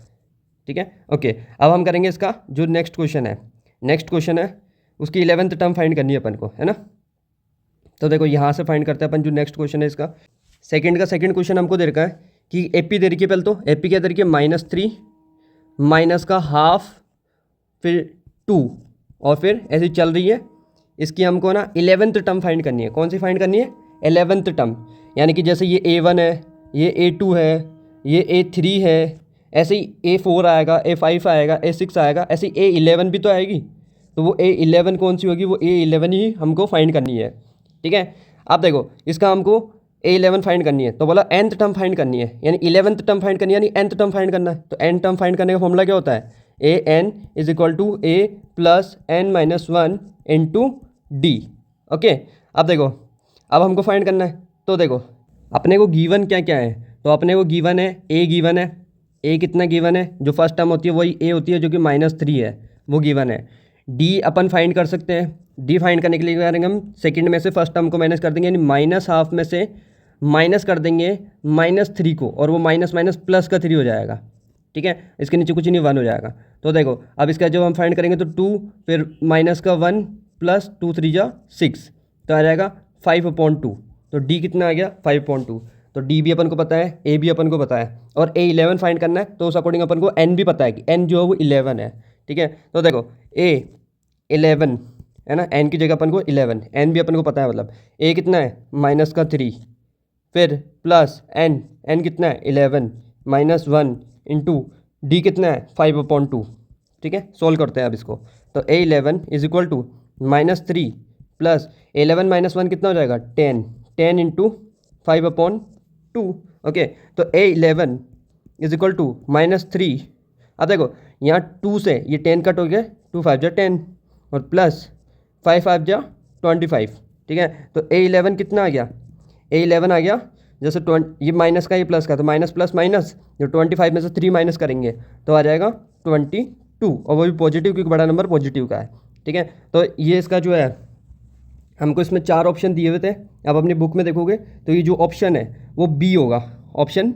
A: ठीक है, ओके, अब हम करेंगे इसका जो नेक्स्ट क्वेश्चन है, नेक्स्ट क्वेश्चन है उसकी 11th टर्म फाइंड करनी है अपन को, है ना। तो देखो यहाँ से फाइंड करते हैं अपन जो नेक्स्ट क्वेश्चन है इसका, सेकंड का सेकंड क्वेश्चन हमको दे रखा है कि AP दे रखी है, पहले तो AP क्या दे रखी है -3 माइनस का हाफ फिर 2 और फिर ऐसी चल रही है। इसकी हमको ना 11th टर्म फाइंड करनी है। कौन सी फाइंड करनी है 11th टर्म, यानी कि जैसे ये A1 है, ये A2 है, ये A3 है, ऐसे ही A4 आएगा, A5 आएगा, A6 आएगा, ऐसे ही A11 भी तो आएगी। तो वो A11 कौन सी होगी, वो A11 ही हमको फाइंड करनी है। ठीक है, अब देखो इसका हमको A11 फाइंड करनी है, तो बोला nth टर्म फाइंड करनी है, यानी 11th टर्म फाइंड करनी है, यानी nth टर्म फाइंड करना है। तो n टर्म फाइंड करने का फॉर्मूला क्या होता है, an is equal to a plus n minus 1 into D. Okay, अब देखो अब हमको फाइंड करना है, तो देखो अपने को गिवन क्या क्या है, तो अपने को गिवन है a, गिवन है a कितना गिवन है, जो फर्स्ट टर्म होती है वही a होती है जो कि -3 है, वो गिवन है। d अपन फाइंड कर सकते हैं, d फाइंड करने के लिए क्या करेंगे हम, सेकंड में से फर्स्ट टर्म को माइनस कर देंगे, यानी माइनस हाफ में से माइनस कर देंगे -3 को, और वो माइनस माइनस प्लस का 3 हो जाएगा। ठीक है, इसके नीचे कुछ नहीं 1 हो जाएगा। तो देखो अब इसका जब हम फाइंड करेंगे तो 2 फिर माइनस का 1 प्लस 2 3 जा 6, तो आ जाएगा 5/2। तो d कितना आ गया 5/2। तो d भी अपन को पता है, a भी अपन को पता है, और A11 फाइंड करना है तो उस अकॉर्डिंग अपन को n भी पता है कि n जो है वो 11 है। ठीक है, तो देखो A11 है ना, n की जगह अपन को 11, n भी अपन को पता है, मतलब a कितना है -3, फिर प्लस n कितना है 11, -1 इंटू डी कितना है 5/2, ठीक है। सोल्व करते हैं अब इसको, तो A11 is equal to -3 plus 11 - 1 कितना हो जाएगा 10, 10 इंटू 5/2, ओके। तो A11 इज इक्वल टू -3, अब देखो यहाँ 2 से ये 10 कट हो गया, 2 5 जा 10 और प्लस 5 5 जा 25, ठीक है। तो A11 कितना आ गया, A11 आ गया जैसे 20, ये माइनस का ये प्लस का, तो माइनस प्लस माइनस, जो 25 में से 3 माइनस करेंगे तो आ जाएगा 22, और वो भी पॉजिटिव क्योंकि बड़ा नंबर पॉजिटिव का है, ठीक है। तो ये इसका जो है, हमको इसमें 4 ऑप्शन दिए हुए थे, अब अपनी बुक में देखोगे तो ये जो ऑप्शन है वो बी होगा, ऑप्शन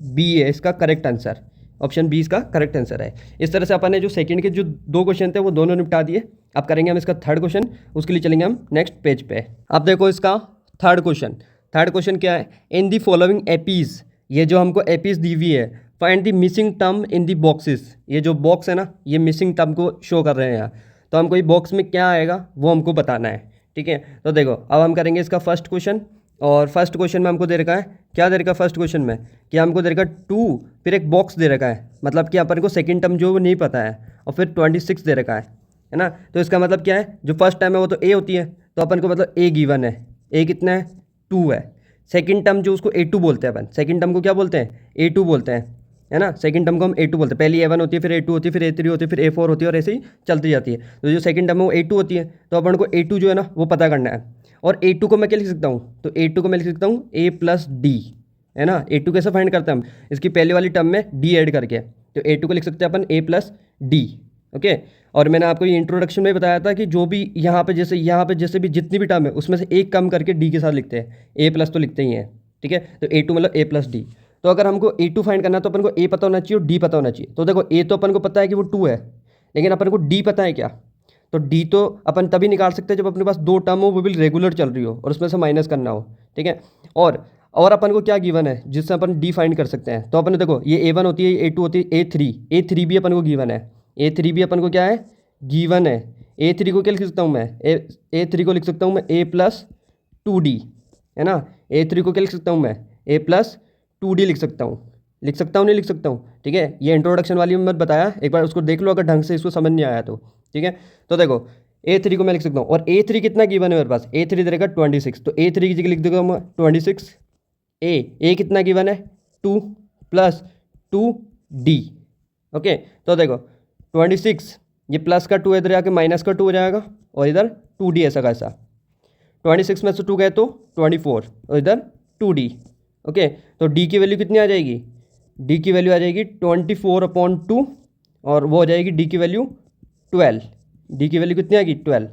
A: बी है इसका करेक्ट आंसर, ऑप्शन बी इसका करेक्ट आंसर है। इस तरह से अपन ने जो सेकंड के जो 2 क्वेश्चन थे वो दोनों निपटा दिए। अब करेंगे हम इसका थर्ड क्वेश्चन, उसके लिए चलेंगे हम नेक्स्ट पेज पे। अब देखो इसका थर्ड क्वेश्चन क्या है, इन दी फॉलोइंग एपीज, ये जो हमको एपीज दी हुई है, find the missing term in the boxes, ये जो बॉक्स है ना ये मिसिंग टर्म को शो कर रहे हैं यहाँ, तो हमको ये बॉक्स में क्या आएगा वो हमको बताना है, ठीक है। तो देखो अब हम करेंगे इसका फर्स्ट क्वेश्चन, और फर्स्ट क्वेश्चन में हमको दे रखा है, क्या दे रखा है फर्स्ट क्वेश्चन में, कि हमको दे रखा है 2 फिर एक बॉक्स दे रखा है, मतलब कि अपन को सेकंड टर्म जो वो नहीं पता है, और फिर 26 दे रखा है ना। तो इसका मतलब क्या है, जो फर्स्ट टर्म है वो तो ए होती है, तो अपन को मतलब ए गिवन है, ए कितना है 2 है। सेकंड टर्म जो उसको A2 बोलते हैं अपन, सेकंड टर्म को क्या बोलते हैं A2 बोलते हैं, है ना। सेकंड टर्म को हम A2 बोलते हैं, पहली A1 होती है, फिर A2 होती है, फिर A3 होती है, फिर A4 होती है, और ऐसे ही चलती जाती है। तो जो सेकंड टर्म है वो A2 होती है, तो अपन को A2 जो है ना वो पता करना है। और A2 को मैं क्या लिख सकता हूँ, तो A2 को मैं लिख सकता हूँ A+D, है ना। A2 कैसे फाइंड करते हैं हम, इसकी पहले वाली टर्म में D ऐड करके, तो A2 को लिख सकते हैं अपन A+D, ओके। और मैंने आपको ये इंट्रोडक्शन में बताया था कि जो भी यहाँ पे जैसे भी जितनी भी टर्म है उसमें से एक कम करके D के साथ लिखते हैं, A+ तो लिखते ही हैं, ठीक है। तो A2 मतलब A+D। तो अगर हमको A2 फाइंड करना है तो अपन को A पता होना चाहिए और D पता होना चाहिए। तो देखो A तो अपन को पता है कि वो 2 है, लेकिन अपन को D पता है क्या, तो D तो अपन तभी निकाल सकते हैं जब अपने पास 2 टर्म हो वो भी रेगुलर चल रही हो और उसमें से माइनस करना हो, ठीक है। और अपन को क्या गिवन है जिससे अपन D फाइंड कर सकते हैं, तो अपन देखो ये A1 होती है, A2 होती है, A3 भी अपन को गिवन है, A3 भी अपन को क्या है गिवन है। A3 को क्या लिख सकता हूँ मैं, A3 को लिख सकता हूँ मैं A+2D, है ना। A3 को क्या लिख सकता हूँ मैं A+2D लिख सकता हूँ, नहीं लिख सकता हूँ, ठीक है। ये इंट्रोडक्शन वाली में मत बताया, एक बार उसको देख लो अगर ढंग से इसको समझ नहीं आया तो, ठीक है। तो देखो A3 को मैं लिख सकता हूँ, और A3 कितना गिवन है मेरे पास, A3 दे रखा 26, तो A3 की जगह लिख देगा मैं 26, A कितना गिवन है 2 + 2D, ओके। तो देखो 26, ये प्लस का 2 इधर आके माइनस का 2 हो जाएगा, और इधर 2D ऐसा कैसा, 26 में से 2 गए तो 24, और इधर 2D, ओके। तो D की वैल्यू कितनी आ जाएगी, D की वैल्यू आ जाएगी 24/2, और वो हो जाएगी D की वैल्यू 12, D की वैल्यू कितनी आएगी 12।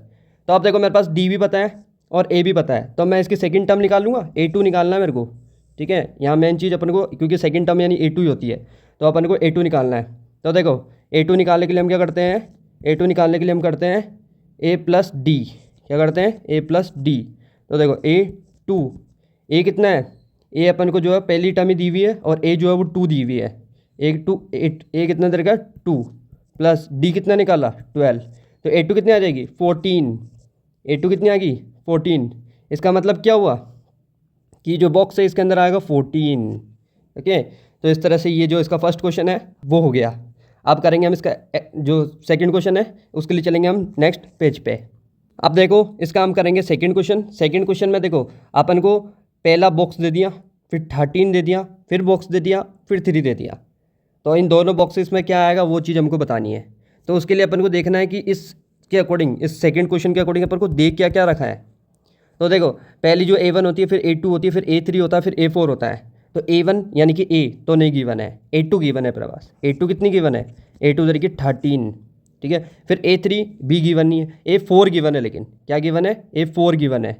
A: तो अब देखो मेरे पास D भी पता है और A भी पता है, तो मैं इसकी सेकंड टर्म निकाल लूँगा, A2 निकालना है मेरे को, ठीक है। यहाँ मेन चीज़ अपन को, क्योंकि सेकंड टर्म यानी A2 ही होती है, तो अपन को A2 निकालना है। तो देखो A2 निकालने के लिए हम क्या करते हैं, A2 निकालने के लिए हम करते हैं A+D, क्या करते हैं A+D। तो देखो A2, A कितना है, A अपन को जो है पहली टर्म ही दी हुई है, और A जो है वो 2 दी हुई है, A कितना देगा 2 प्लस D कितना निकाला 12, तो A2 कितनी आ जाएगी 14, A2 कितनी आ गई 14। इसका मतलब क्या हुआ कि जो बॉक्स है इसके अंदर आएगा 14, ओके। तो इस तरह से ये जो इसका फर्स्ट क्वेश्चन है वो हो गया। अब करेंगे हम इसका जो सेकंड क्वेश्चन है उसके लिए चलेंगे हम नेक्स्ट पेज पे। अब देखो इसका हम करेंगे सेकंड क्वेश्चन में देखो अपन को पहला बॉक्स दे दिया, फिर 13 दे दिया, फिर बॉक्स दे दिया, फिर 3 दे दिया। तो इन दोनों बॉक्सेस में क्या आएगा वो चीज़ हमको बतानी है। तो उसके लिए अपन को देखना है कि इसके अकॉर्डिंग, इस सेकंड क्वेश्चन के अकॉर्डिंग अपन को दे क्या क्या रखा है। तो देखो पहली जो A1 होती है, फिर A2 होती है, फिर A3 होता है, फिर A4 होता है। तो A1 यानी कि A तो नहीं गिवन है, A2 गिवन है अपने पास। A2 कितनी गिवन है, A2 तरीके 13, ठीक है। फिर A3 भी गिवन नहीं है, A4 गिवन है, लेकिन क्या गिवन है A4 गिवन है,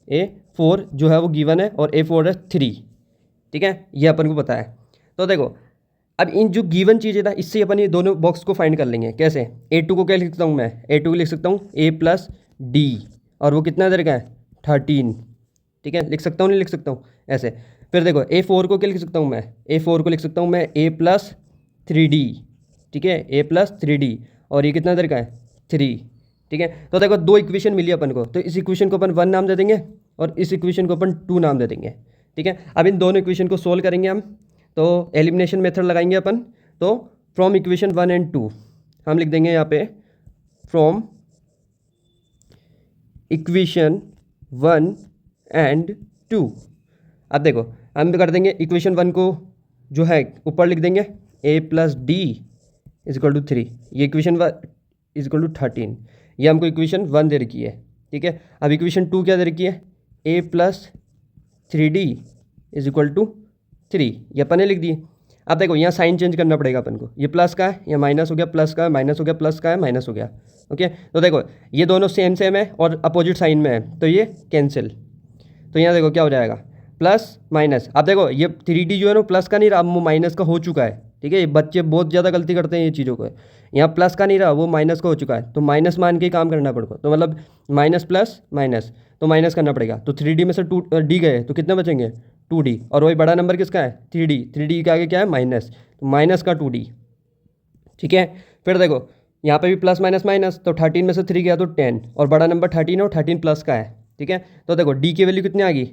A: A4 जो है वो गिवन है, और A4 है 3, ठीक है। ये अपन को पता है। तो देखो अब इन जो गिवन चीज़ें था इससे अपन ये दोनों बॉक्स को फाइंड कर लेंगे। कैसे, A2 को क्या लिख सकता हूँ मैं, A2 को लिख सकता हूँ A+D, और वो कितना देर का है 13, ठीक है। लिख सकता हूँ नहीं लिख सकता हूँ ऐसे। फिर देखो A4 को क्या लिख सकता हूँ मैं, A4 को लिख सकता हूँ मैं A+3D, ठीक है, A+3D, और ये कितना देर का है 3, ठीक है। तो देखो 2 इक्वेशन मिली अपन को, तो इस इक्वेशन को अपन 1 नाम दे देंगे और इस इक्वेशन को अपन 2 नाम दे देंगे, ठीक है। अब इन दोनों इक्वेशन को सोल्व करेंगे हम। तो एलिमिनेशन मेथड लगाएंगे अपन। तो फ्रॉम इक्वेशन 1 एंड 2 हम लिख देंगे यहाँ पे फ्रॉम इक्वेशन 1 एंड 2। अब देखो हम कर देंगे इक्वेशन 1 को जो है ऊपर लिख देंगे a plus D is equal to 3, ये इक्वेशन 1 इज इक्वल टू 13, ये हमको इक्वेशन 1 दे रखी है, ठीक है। अब इक्वेशन 2 क्या दे रखी है, a plus 3d is equal to 3, ये अपन ने लिख दिए। अब देखो यहाँ साइन चेंज करना पड़ेगा अपन को, ये प्लस का है, ये माइनस हो गया, प्लस का है माइनस हो गया, प्लस का है माइनस हो गया, ओके। तो देखो ये दोनों सेम सेम है और अपोजिट साइन में है, तो ये कैंसिल। तो यहाँ देखो क्या हो जाएगा, प्लस माइनस। अब देखो ये 3d जो है ना प्लस का नहीं रहा, वो माइनस का हो चुका है, ठीक है। ये बच्चे बहुत ज़्यादा गलती करते हैं ये चीज़ों को, यहाँ प्लस का नहीं रहा, वो माइनस का हो चुका है, तो माइनस मान के ही काम करना पड़ेगा। तो मतलब माइनस प्लस माइनस, तो माइनस करना पड़ेगा। तो 3d में से 2d गए तो कितने बचेंगे, 2d, और वही बड़ा नंबर किसका है, 3d, 3d के आगे क्या है माइनस, तो माइनस का 2d, ठीक है। फिर देखो यहाँ पे भी प्लस माइनस माइनस, तो 13 में से 3 गया तो 10, और बड़ा नंबर 13 है और 13 प्लस का है, ठीक है। तो देखो d की वैल्यू कितनी आ गई,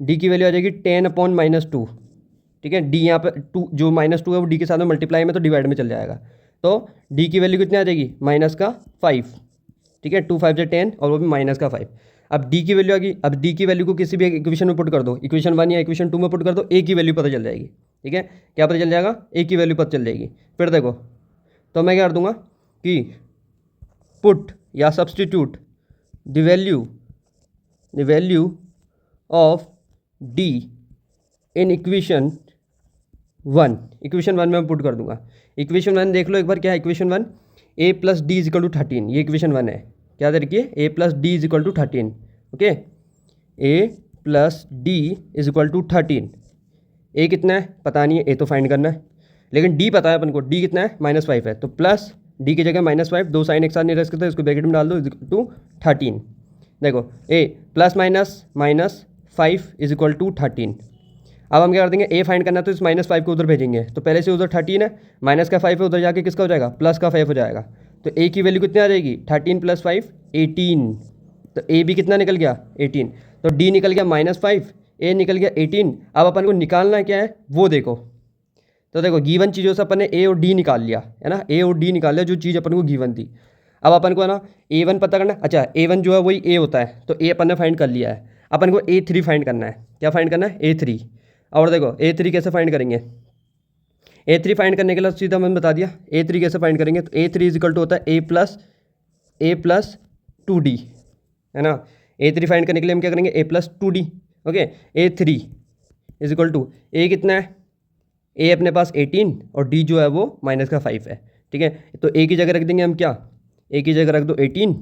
A: d की वैल्यू आ जाएगी 10/-2, ठीक है। d यहाँ पे 2 जो -2 है वो d के साथ में मल्टीप्लाई में तो डिवाइड में चल जाएगा, तो d की वैल्यू कितनी आ जाएगी -5, ठीक है। 2 5 10 और वो भी -5। अब d की वैल्यू आ गई, अब d की वैल्यू को किसी भी इक्वेशन में पुट कर दो, इक्वेशन 1 या इक्वेशन 2 में पुट कर दो, a की वैल्यू पता चल जाएगी, ठीक है। क्या पता चल जाएगा, a की वैल्यू पता चल जाएगी। फिर देखो तो मैं क्या कर दूंगा कि पुट या substitute the value of d in equation 1, equation 1 में मैं पुट कर दूंगा। इक्वेशन 1 देख लो एक बार, क्या है equation 1, a plus D is equal to 13, ये इक्वेशन 1 है। क्या दे रखी है, a plus D is equal to 13, okay. a plus D is equal to 13, a कितना है पता नहीं है, a तो फाइंड करना है, लेकिन d पता है अपन को, d कितना है -5 है, तो प्लस d की जगह -5, दो साइन एक साथ नहीं रह सकते, इसको ब्रैकेट में डाल दो, इज इक्वल टू 13। देखो a plus minus -5 is equal to 13। अब हम क्या कर देंगे, a फाइंड करना है तो इस -5 को उधर भेजेंगे, तो पहले से उधर 13 है, माइनस का 5 है, उधर जाके किसका हो जाएगा, प्लस का 5 हो जाएगा। तो a की वैल्यू कितनी आ जाएगी, 13 + 5 18, तो a भी कितना निकल गया 18, तो d निकल गया -5, a निकल गया 18। अब अपन को निकालना क्या है वो देखो, तो देखो गिवन चीज़ों से अपन ने a और d निकाल लिया है ना, a और d निकाल लिया जो चीज़ अपन को गिवन थी। अब अपन को है ना a1 पता करना है, अच्छा a1 जो है वही a होता है, तो a अपन ने फाइंड कर लिया है। अपन को a3 फाइंड करना है, क्या फाइंड करना है, a3। और देखो a3 कैसे फाइंड करेंगे, a3 फाइंड करने के लिए सीधा मैंने बता दिया, a3 कैसे फाइंड करेंगे, तो a3 इज इक्वल टू होता है a प्लस 2d, है ना। a3 फाइंड करने के लिए हम क्या करेंगे, a plus 2d, okay. a3 is equal to a कितना है, a अपने पास 18 और d जो है वो -5 है, ठीक है। तो a की जगह रख देंगे हम क्या, a की जगह रख दो 18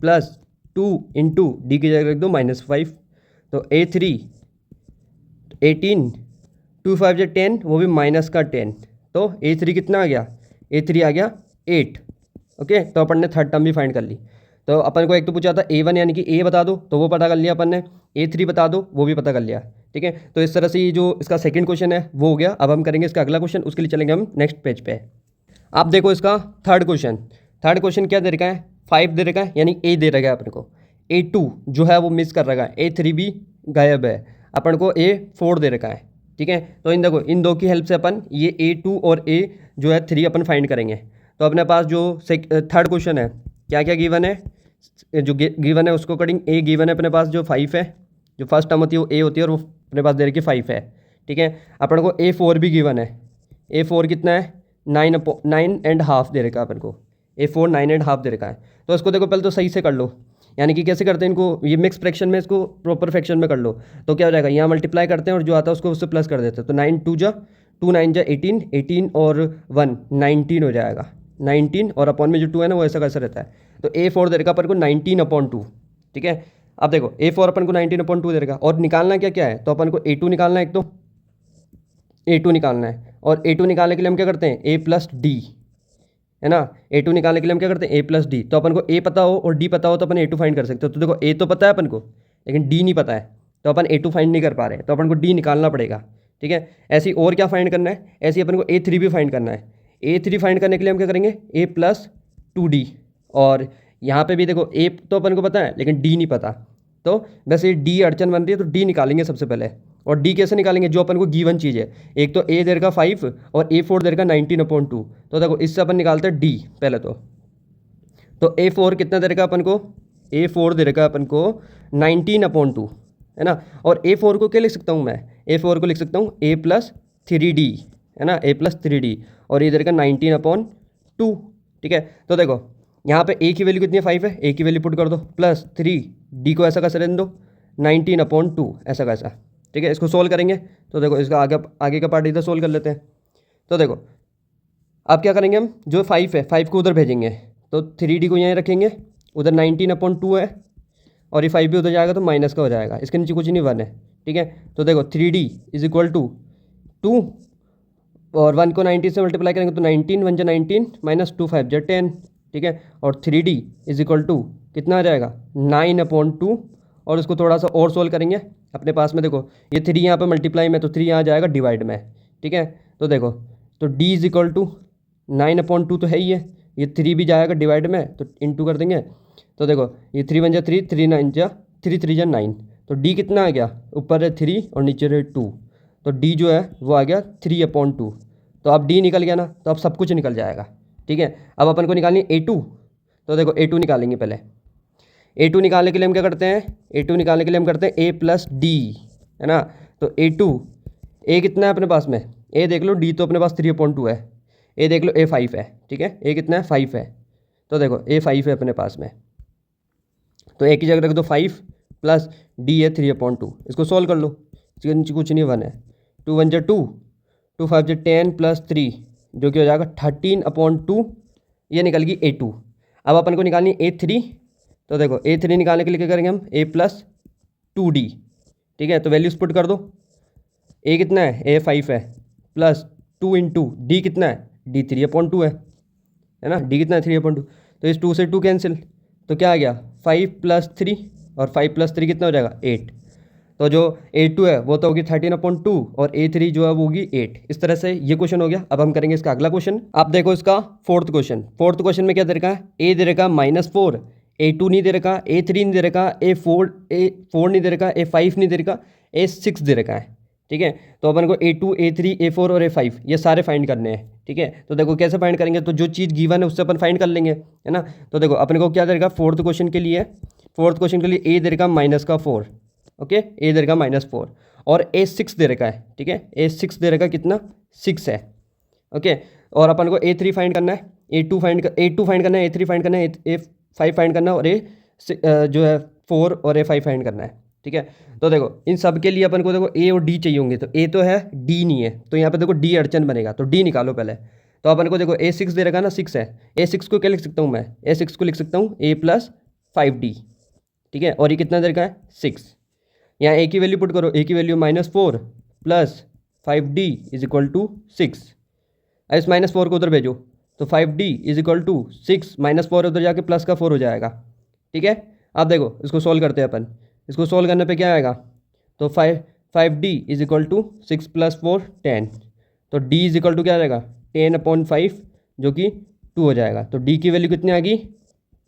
A: + 2 × d की जगह रख दो -5, तो a3 18 2 5 10, वो भी माइनस का 10, तो a3 कितना आ गया, a3 आ गया 8, ओके। तो अपन ने थर्ड टर्म भी फाइंड कर ली। तो अपन को एक तो पूछा था a1 यानी कि a बता दो, तो वो पता कर लिया अपन ने, a3 बता दो, वो भी पता कर लिया, ठीक है। तो इस तरह से ये जो इसका सेकंड क्वेश्चन है वो हो गया। अब हम करेंगे इसका अगला क्वेश्चन, उसके लिए चलेंगे हम नेक्स्ट पेज पे। आप देखो इसका थर्ड क्वेश्चन क्या दे रखा है, 5 दे रखा है, यानी a दे रखा है अपन को, a2 जो है वो मिस कर रखा है, a3 भी गायब है, अपन को a4 दे रखा है, ठीक है। तो इन देखो इन दो की हेल्प से अपन ये a2 और a जो है 3 अपन फाइंड करेंगे। तो अपने पास जो थर्ड क्वेश्चन है, क्या क्या गिवन है, जो गिवन है उसको करेंगे। a गिवन है अपने पास जो 5 है, जो फर्स्ट टर्म होती है वो a होती है, और वो अपने पास दे रखी 5 है, ठीक है। अपन को a4 भी गिवन है, a4 कितना है 9.5 दे रखा है अपन को, a4 9.5 दे रखा है। तो इसको देखो पहले तो सही से कर लो, यानी कि कैसे करते हैं इनको, ये मिक्स फ्रैक्शन में इसको प्रॉपर फ्रैक्शन में कर लो, तो क्या हो जाएगा, यहाँ मल्टीप्लाई करते हैं और जो आता है उसको उससे प्लस कर देते हैं, तो 9 2 9 18, 18 और 1 19 हो जाएगा, 19 और अपॉन में जो 2 है ना वो ऐसा कैसा रहता है। तो a4 दे रखा अपन को 19/2, ठीक है। अब देखो a4 अपन को 19/2 दे रखा, और निकालना क्या क्या है, तो अपन को a2 निकालना है, एक तो a2 निकालना है, और a2 निकालने के लिए हम क्या करते हैं a प्लस डी, है ना। a2 निकालने के लिए हम क्या करते हैं a प्लस डी, तो अपन को a पता हो और d पता हो तो अपन a2 फाइंड कर सकते हो। तो देखो a तो पता है अपन को, लेकिन d नहीं पता है, तो अपन a2 फाइंड नहीं कर पा रहे, तो अपन को d निकालना पड़ेगा, ठीक है। ऐसे ही और क्या फाइंड करना है, ऐसे ही अपन को a3 भी फाइंड करना है। a3 फाइंड करने के लिए हम क्या करेंगे a प्लस 2d, और यहाँ पे भी देखो a तो अपन को पता है लेकिन d नहीं पता, तो वैसे डी अड़चन बन रही है तो डी निकालेंगे सबसे पहले। और डी कैसे निकालेंगे, जो अपन को गिवन चीज़ है, एक तो ए देर का 5 और A4 देर का 19/2। तो देखो इससे अपन निकालते हैं डी पहले। तो A4 कितना दे रखा अपन को, A4 दे रखा अपन को 19/2 है ना। और A4 को क्या लिख सकता हूँ मैं, A4 को लिख सकता हूँ A+3D है ना, A+3D। और ये दे रखा 19/2। ठीक है, तो देखो यहाँ पे A की वैल्यू कितनी है, 5 है, A की वैल्यू पुट कर दो, +3 D को ऐसा कैसे रहने दो 19/2 ऐसा कैसा। ठीक है, इसको सोल्व करेंगे तो देखो इसका आगे का पार्ट इधर सोल्व कर लेते हैं। तो देखो अब क्या करेंगे हम, जो 5 है 5 को उधर भेजेंगे, तो 3D को यहीं रखेंगे, उधर 19/2 है, और ये 5 भी उधर जाएगा तो माइनस का हो जाएगा, इसके नीचे कुछ नहीं 1 है। ठीक है, तो देखो 3D = 2 और 1 को 19 से मल्टीप्लाई करेंगे तो 19 1 19 -2 5 10। ठीक है, और 3D = कितना आ जाएगा 9/2। और उसको थोड़ा सा और सोल्व करेंगे अपने पास में, देखो ये 3 यहाँ पर मल्टीप्लाई में तो 3 यहाँ जाएगा डिवाइड में। ठीक है, तो देखो तो D = 9/2 तो है ही है, ये 3 भी जाएगा डिवाइड में तो इंटू कर देंगे। तो देखो ये 3 1 3 3 9 3 3 9, तो D कितना आ गया, ऊपर है 3 और नीचे है 2, तो D जो है वो आ गया 3/2। तो अब D निकल गया ना, तो अब सब कुछ निकल जाएगा। ठीक है, अब अपन को निकालनी A2। तो देखो A2 निकालेंगे पहले। A2 निकालने के लिए हम क्या करते हैं, A2 निकालने के लिए हम करते हैं A+D है ना। तो A2, A कितना है अपने पास में, A देख लो, D तो अपने पास 3/2 है, A देख लो A 5 है। ठीक है, A कितना है 5 है, तो देखो A 5 है अपने पास में, तो A की जगह रख दो 5 प्लस D है 3/2। इसको सोल्व कर लो, इसके नीचे कुछ नहीं 1 है, 2 1 2 2 5 10 +3 जो कि हो जाएगा 13/2। ये निकल गई A2। अब अपन को निकालनी A3। तो देखो A3 निकालने के लिए क्या करेंगे हम, A+2D। ठीक है, तो वैल्यूज पुट कर दो, A कितना है A 5 है, +2 × D कितना है D 3/2 है ना, D कितना है 3/2। तो इस 2 से 2 कैंसिल, तो क्या आ गया 5 + 3, और 5 + 3 कितना हो जाएगा 8। तो जो A2 है वो तो होगी 13/2 और A3 जो है वो होगी 8। इस तरह से ये क्वेश्चन हो गया। अब हम करेंगे इसका अगला क्वेश्चन। आप देखो इसका फोर्थ क्वेश्चन में क्या दे रखा है, A दे रखा -4, A2 नहीं दे रखा, A3 नहीं दे रखा, A4 नहीं दे रखा, A5 नहीं दे रखा, A6 दे रखा है। ठीक है, तो अपन को A2 A3 A4 और A5 ये सारे फाइंड करने हैं। ठीक है, तो देखो कैसे फाइंड करेंगे, तो जो चीज़ गिवन है उससे अपन फाइंड कर लेंगे है ना। तो देखो अपने को क्या दे रखा फोर्थ क्वेश्चन के लिए A दे रखा -4, ओके, A दे रखा -4, और A6 दे रखा है। ठीक है, A6 दे रखा कितना 6 है, ओके। और अपन को A3 फाइंड करना है, A2 फाइंड करना है, A3 फाइंड करना है, A5 फाइंड करना है, और जो है 4 और A5 फाइंड करना है। ठीक है, तो देखो इन सब के लिए अपन को देखो A और D चाहिए होंगे, तो A तो है D नहीं है, तो यहाँ पे देखो D अड़चन बनेगा, तो D निकालो पहले। तो अपन को देखो A6 दे रखा ना 6 है, A6 को क्या लिख सकता हूँ मैं, A6 को लिख सकता हूँ A+5D। ठीक है, और ये कितना दे रखा है 6। यहाँ A की वैल्यू पुट करो, A की वैल्यू -4 + 5D = 6। इस -4 को उधर भेजो, तो 5D = 6 -4 उधर जाके प्लस का 4 हो जाएगा। ठीक है, अब देखो इसको सोल्व करते हैं अपन। इसको सोल्व करने पे क्या आएगा, तो 5D = 6 + 4 10, तो D = क्या आ जाएगा 10/5 जो कि 2 हो जाएगा। तो D की वैल्यू कितनी आ गई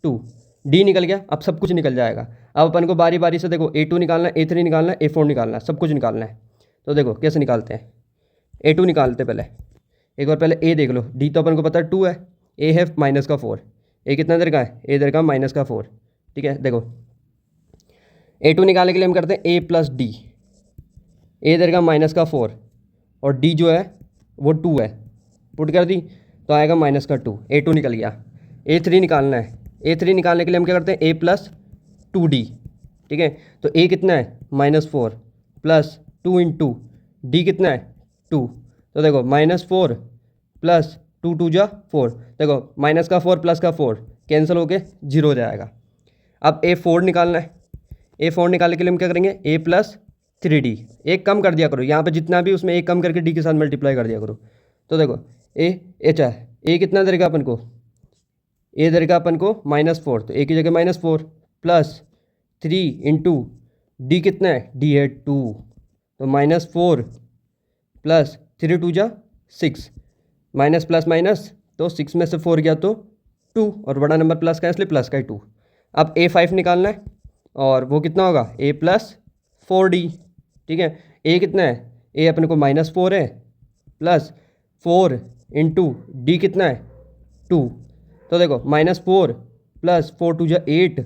A: 2, D निकल गया। अब सब कुछ निकल जाएगा। अब अपन को बारी बारी से देखो A2 निकालना है, A3 निकालना है, A4 निकालना है, सब कुछ निकालना है। तो देखो कैसे निकालते हैं, A2 निकालते हैं पहले। एक बार पहले A देख लो, D तो अपन को पता है 2 है, A है -4, A कितना देर का है, A देर का -4। ठीक है, देखो A2 निकालने के लिए हम करते हैं A+D, A देर का -4 और D जो है वो 2 है, पुट कर दी तो आएगा -2, A2 निकल गया। A3 निकालना है, A3 निकालने के लिए हम क्या करते हैं A+2D। ठीक है, तो A कितना है -4 + 2 × D कितना है 2, तो देखो -4 + 2 2 जा 4, देखो -4 + 4 कैंसिल होके 0 हो जाएगा। अब A4 निकालना है, A4 निकालने के लिए हम क्या करेंगे A+3D, एक कम कर दिया करो यहाँ पे, जितना भी उसमें एक कम करके D के साथ मल्टीप्लाई कर दिया करो। तो देखो A कितना देगा अपन को, A देगा अपन को -4, तो A की जगह -4 + 3 × D कितना है D है 2, तो -4 + 3 2 जा 6, माइनस प्लस माइनस, तो 6 में से 4 गया तो 2, और बड़ा नंबर प्लस का है इसलिए प्लस का ही 2। अब A5 निकालना है, और वो कितना होगा ए प्लस 4d। ठीक है, ए कितना है, ए अपने को -4 है प्लस 4 इंटू डी कितना है 2। तो देखो -4 प्लस 4 2 8,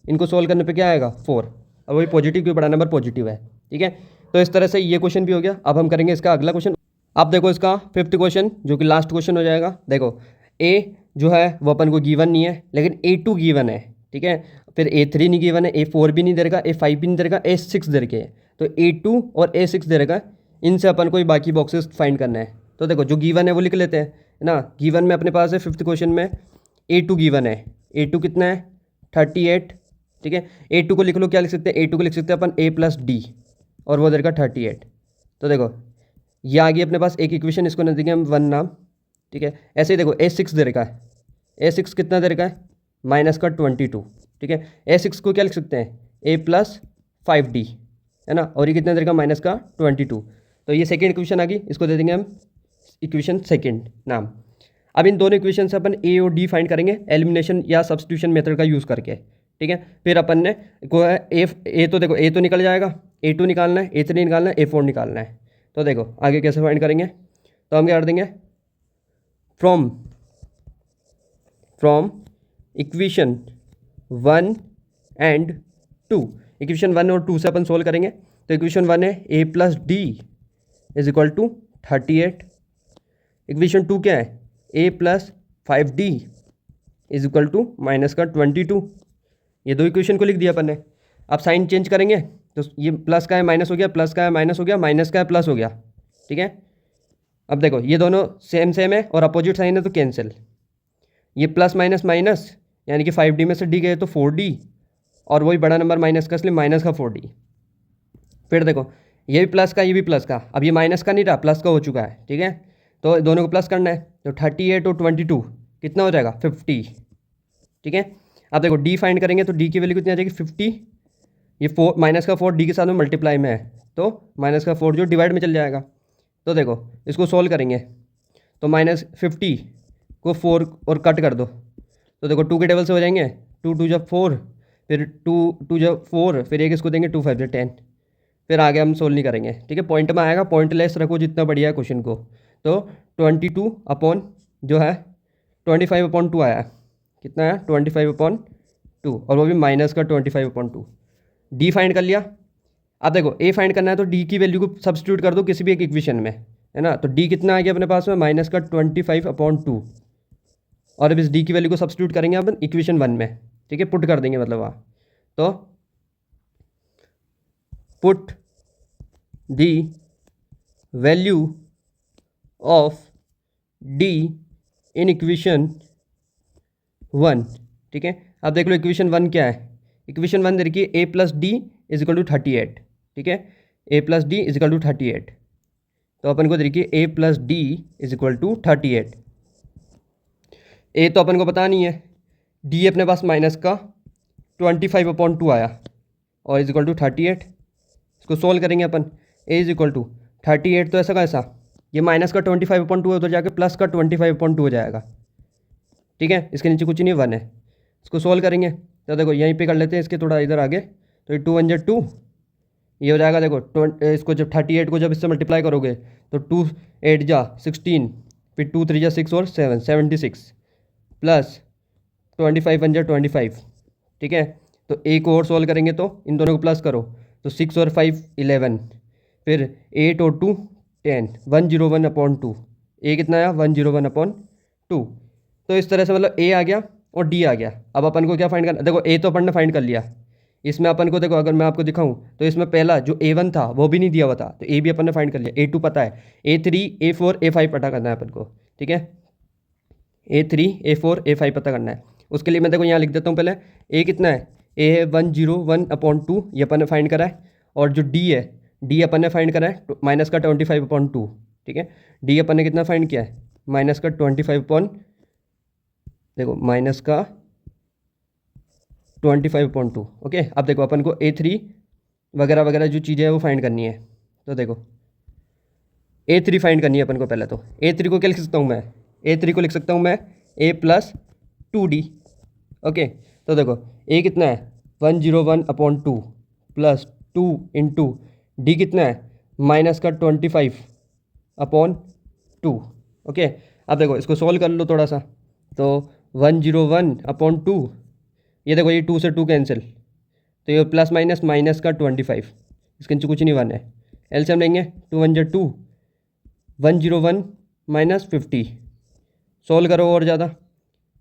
A: इनको सोल्व करने पे क्या आएगा 4। अब वही पॉजिटिव क्यों, बड़ा नंबर पॉजिटिव है। ठीक है, तो इस तरह से ये क्वेश्चन भी हो गया। अब हम करेंगे इसका अगला क्वेश्चन। अब देखो इसका 5th क्वेश्चन जो कि लास्ट क्वेश्चन हो जाएगा। देखो ए जो है वो अपन को गिवन नहीं है, लेकिन A2 गिवन है। ठीक है, फिर A3 नहीं गिवन है, A4 भी नहीं दे रखा, A5 भी नहीं दे रखा, A6 दे रखे है। तो A2 और A6 दे रखा, इनसे अपन को बाकी बॉक्सेस फाइंड करना है। तो देखो जो गिवन है वो लिख लेते हैं, है ना। गिवन में अपने पास है 5th क्वेश्चन में A2 गिवन है। A2 कितना है 38। ठीक है, A2 को लिख लो, क्या लिख सकते हैं, A2 को लिख सकते हैं अपन A प्लस डी, और वो दे रखा 38। तो देखो ये आ गई अपने पास एक इक्वेशन, इसको न देंगे हम 1 नाम। ठीक है, ऐसे ही देखो A6 दे रखा है, A6 कितना दे रखा है -22। ठीक है, A6 को क्या लिख सकते हैं A प्लस 5d, है ना, और ये कितना दे रखा -22। तो ये सेकेंड इक्वेशन आ गई, इसको दे देंगे हम इक्वेशन सेकेंड नाम। अब इन दोनों इक्वेशन से अपन A और D फाइंड करेंगे एलिमिनेशन या सब्स्टिट्यूशन मेथड का यूज़ करके। ठीक है, फिर अपन ने को ए तो देखो A तो निकल जाएगा, A2 निकालना है, A3 निकालना है, A4 निकालना है। तो देखो आगे कैसे फाइंड करेंगे, तो हम क्या कर देंगे, फ्रॉम इक्वेशन 1 एंड 2, इक्वेशन 1 और 2 से अपन सोल्व करेंगे। तो इक्वेशन 1 है A plus D is equal to 38। Equation 2 क्या है A plus 5d is equal to -22। ये दो इक्वेशन को लिख दिया अपन ने। अब साइन चेंज करेंगे, तो ये प्लस का है माइनस हो गया, प्लस का है माइनस हो गया, माइनस का है प्लस हो गया। ठीक है, अब देखो ये दोनों सेम सेम है और अपोजिट साइन है तो कैंसिल। ये प्लस माइनस माइनस, यानी कि 5d में से d गए तो 4d, और वही बड़ा नंबर माइनस का, इसलिए माइनस का 4d। फिर देखो ये भी प्लस का, ये भी प्लस का, अब ये माइनस का नहीं रहा, प्लस का हो चुका है। ठीक है, तो दोनों को प्लस करना है, तो 38 और 22 कितना हो जाएगा 50। ठीक है, अब देखो डी फाइंड करेंगे तो डी की वैल्यू कितनी आ जाएगी 50। ये 4 माइनस का 4 डी के साथ में मल्टीप्लाई में है, तो माइनस का 4 जो डिवाइड में चल जाएगा। तो देखो इसको सोल्व करेंगे, तो -50 को 4 और कट कर दो, तो देखो 2 के टेबल से हो जाएंगे, 2 2 जब 4, फिर 2 2 जब 4, फिर एक इसको देंगे 2 5 10। फिर आगे हम सोल्व नहीं करेंगे। ठीक है, पॉइंट में आएगा, पॉइंट लेस रखो जितना बढ़िया है क्वेश्चन को। तो 22 अपॉन जो है 25/2 आया, कितना आया 25/2, और वो भी माइनस का 25/2। डी फाइंड कर लिया। अब देखो ए फाइंड करना है, तो डी की वैल्यू को सब्स्टिट्यूट कर दो किसी भी एक इक्वेशन में, है ना। तो डी कितना आ गया अपने पास में -25/2, और अब इस डी की वैल्यू को सब्स्टिट्यूट करेंगे अपन इक्वेशन 1 में। ठीक है, पुट कर देंगे मतलब वहाँ, तो put the value of D in equation 1। ठीक है, अब देख लो इक्वेशन 1 क्या है, इक्वेशन 1 देखिए A plus D is equal to 38। ठीक है, A plus D is equal to 38, तो अपन को देखिए A plus D is equal to 38। A तो अपन को पता नहीं है, D अपने पास माइनस का 25/2 आया, और इज इक्वल टू 38। इसको सोल्व करेंगे अपन, A इज इक्वल टू 38, तो ऐसा का ऐसा, ये माइनस का 25/2 है, उधर जाके प्लस का 25/2 हो जाएगा। ठीक है, इसके नीचे कुछ नहीं 1 है। इसको सोल्व करेंगे, तो देखो यहीं पे कर लेते हैं इसके थोड़ा इधर आगे, तो ये 2 1 2, ये हो जाएगा देखो इसको जब 38 को जब इससे मल्टीप्लाई करोगे तो 2 8 जा 16, फिर 2 3 जा 6 और 7 76, प्लस 25 1 जा 25। ठीक है, तो एक और सोल्व करेंगे तो इन दोनों को प्लस करो, तो 6 और 5 11, फिर 8 और 2 10, 101/2। ए कितना आया 101/2। तो इस तरह से मतलब ए आ गया और डी आ गया। अब अपन को क्या फाइंड करना, देखो ए तो अपन ने फाइंड कर लिया, इसमें अपन को देखो अगर मैं आपको दिखाऊं तो इसमें पहला जो A1 था वो भी नहीं दिया हुआ था, तो ए भी अपन ने फाइंड कर लिया। A2 पता है, A3 A4 A5 पता करना है अपन को। ठीक है, A3 A4 A5 पता करना है। उसके लिए मैं देखो यहाँ लिख देता हूँ, पहले ए कितना है, ए है 101/2, ये अपन ने फाइंड करा है, और जो डी है, डी अपन ने फाइंड करा है माइनस का 25/2। ठीक है, डी अपन ने कितना फाइंड किया है माइनस का 25, देखो माइनस का 25/2। ओके, अब देखो अपन को A3 वगैरह वगैरह जो चीज़ें हैं वो फाइंड करनी है। तो देखो A3 फाइंड करनी है अपन को पहले, तो A3 को क्या लिख सकता हूँ मैं, A3 को लिख सकता हूँ मैं A प्लस 2D। ओके, तो देखो A कितना है 101/2 प्लस 2 इंटू डी कितना है माइनस का 25/2। ओके, अब देखो इसको सोल्व कर लो थोड़ा सा। तो 101/2, ये देखो ये 2 से 2 कैंसिल, तो ये प्लस माइनस माइनस का 25, इसके नीचे कुछ नहीं 1 है। एलसीएम लेंगे 2 1 जा 2, 101 माइनस 50, सोल्व करो और ज़्यादा।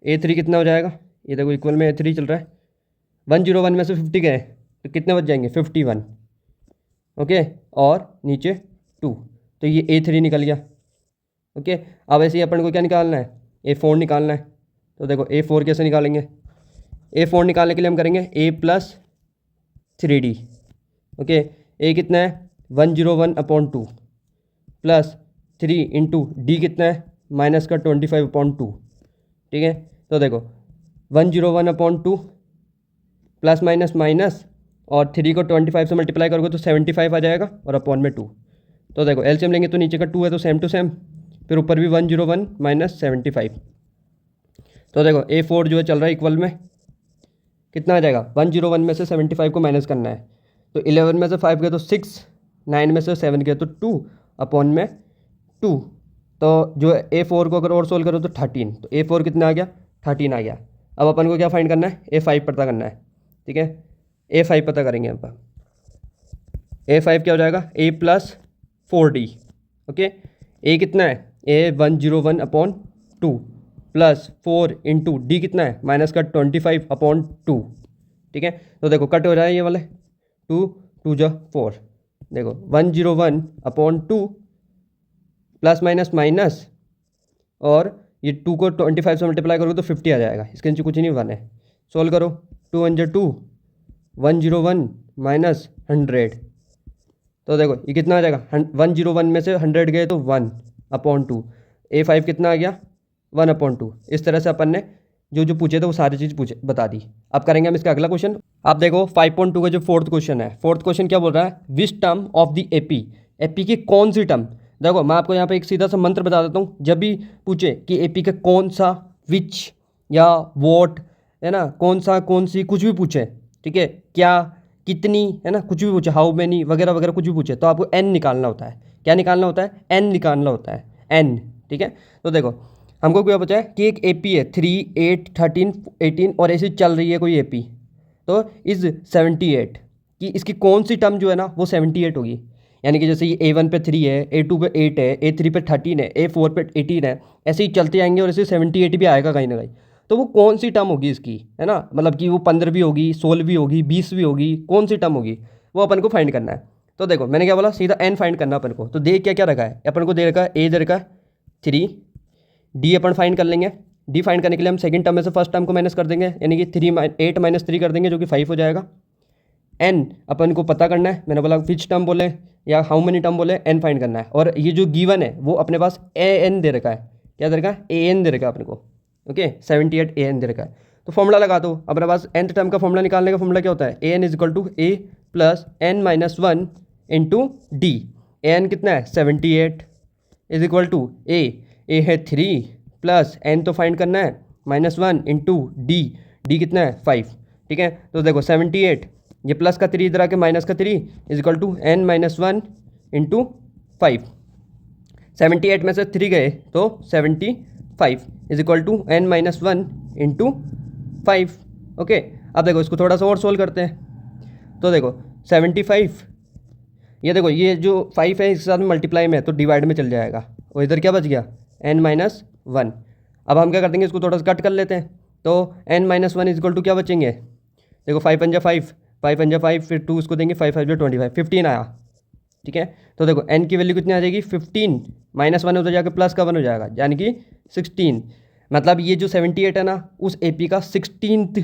A: A3 कितना हो जाएगा, ये देखो इक्वल में A3 चल रहा है, 101 में से 50 गए तो कितने बच जाएंगे 51। ओके, और नीचे 2, तो ये A3 निकल गया। ओके, अब ऐसे ही अपन को क्या निकालना है, A4 निकालना है। तो देखो A4 कैसे निकालेंगे, A4 निकालने के लिए हम करेंगे A plus 3D। Okay, A कितना है 101/2 प्लस 3 इंटू डी कितना है माइनस का 25/2। ठीक है, तो देखो 101/2 प्लस माइनस माइनस, और 3 को 25 से मल्टीप्लाई करोगे तो 75 आ जाएगा, और अपॉन में 2। तो देखो एलसीएम लेंगे तो नीचे का 2 है तो सेम टू सेम, फिर ऊपर भी 101 माइनस 75। तो देखो A4 जो है चल रहा है इक्वल में, कितना आ जाएगा 101 में से 75 को माइनस करना है, तो 11 में से 5 गए तो 6, 9 में से 7 गए तो 2 अपॉन में 2। तो जो A4 को अगर और सोल्व करो तो 13, तो A4 कितना आ गया 13 आ गया। अब अपन को क्या फाइंड करना है, A5 पता करना है। ठीक है, A5 पता करेंगे अपन। A5 क्या हो जाएगा A plus 4D। Okay, A कितना है A 101/2 प्लस 4 इंटू डी कितना है माइनस का 25/2। ठीक है, तो देखो कट हो रहा है ये वाले, 2 2 जा 4, देखो 101/2 प्लस माइनस माइनस, और ये 2 को 25 से मल्टीप्लाई करोगे तो 50 आ जाएगा, इसके नीचे कुछ नहीं 1 है। सोल्व करो 2 1 जा 2, 101 माइनस 100, तो देखो ये कितना आ जाएगा 101 में से 100 गए तो 1/2। A5 कितना आ गया 1/2। इस तरह से अपन ने जो जो पूछे थे वो सारी चीज़ पूछे बता दी। अब करेंगे हम इसका अगला क्वेश्चन। आप देखो 5.2 का जो फोर्थ क्वेश्चन है, फोर्थ क्वेश्चन क्या बोल रहा है, which term of the AP की कौन सी टर्म। देखो मैं आपको यहाँ पे एक सीधा सा मंत्र बता देता हूँ, जब भी पूछे कि एपी का कौन सा, विच या वॉट, है ना, कौन सा कौन सी, कुछ भी पूछे, ठीक है, क्या, कितनी, है ना, कुछ भी पूछे, हाउ मेनी वगैरह वगैरह कुछ भी पूछे, तो आपको एन निकालना होता है। क्या निकालना होता है, एन निकालना होता है, एन। ठीक है, तो देखो हमको क्या बचा है कि एक एपी है 3 8 13 18 और ऐसी चल रही है कोई एपी, तो इज़ 78 कि इसकी कौन सी टर्म जो है ना वो 78 होगी। यानी कि जैसे ये A1 पे 3 है, A2 पे 8 है, A3 पे 13 है, A4 पे 18 है, ऐसे ही चलते आएंगे और ऐसे 78 भी आएगा कहीं ना कहीं। तो वो कौन सी टर्म होगी इसकी, है ना, मतलब कि वो 15 भी होगी, 16 भी होगी, 20 भी होगी, कौन सी टर्म होगी वो अपन को फाइंड करना है। तो देखो मैंने क्या बोला, सीधा एन फाइंड करना अपन को। तो दे क्या क्या रखा है अपन को, दे रखा है ए, दे रखा है 3, डी अपन फाइंड कर लेंगे। डी फाइंड करने के लिए हम सेकंड टर्म में से फर्स्ट टर्म को माइनस कर देंगे, यानी कि 8 माइनस 3 कर देंगे जो कि 5 हो जाएगा। एन अपन को पता करना है, मैंने बोला विच टर्म बोले या हाउ मेनी टर्म बोले, एन फाइंड करना है। और ये जो गिवन है वो अपने पास ए एन दे रखा है, क्या दे रखा है, ए एन दे रखा है अपने को। ओके, 78 ए एन दे रखा है। तो फॉर्मूला लगा दो अपने पास, nth टर्म का फॉर्मूला निकालने का फॉर्मूला क्या होता है, A N is equal to A plus N minus 1 into D. A N कितना है 78 इज इक्वल टू ए है 3 प्लस एन तो फाइंड करना है -1 इंटू डी, डी कितना है 5। ठीक है, तो देखो 78, ये प्लस का 3 इधर आके माइनस का 3 is equal to N minus 1 into 5। 78 में से 3 गए तो 75 is equal to N minus 1 into 5। Okay, अब देखो इसको थोड़ा सा और सोल्व करते हैं। तो देखो 75, ये देखो ये जो 5 है इसके साथ में मल्टीप्लाई में है तो डिवाइड में चल जाएगा, और इधर क्या बच गया n माइनस 1। अब हम क्या कर देंगे, इसको थोड़ा सा कट कर लेते हैं। तो n minus 1 is equal to क्या बचेंगे, देखो 5 पंजा 5, 5 पंजा 5, फिर 2 इसको देंगे, 5 5 जो 25, 15 आया। ठीक है, तो देखो n की वैल्यू कितनी आ जाएगी 15, -1 उधर जाकर प्लस का 1 हो जाएगा, यानी कि 16। मतलब ये जो 78 है ना उस एपी का 16th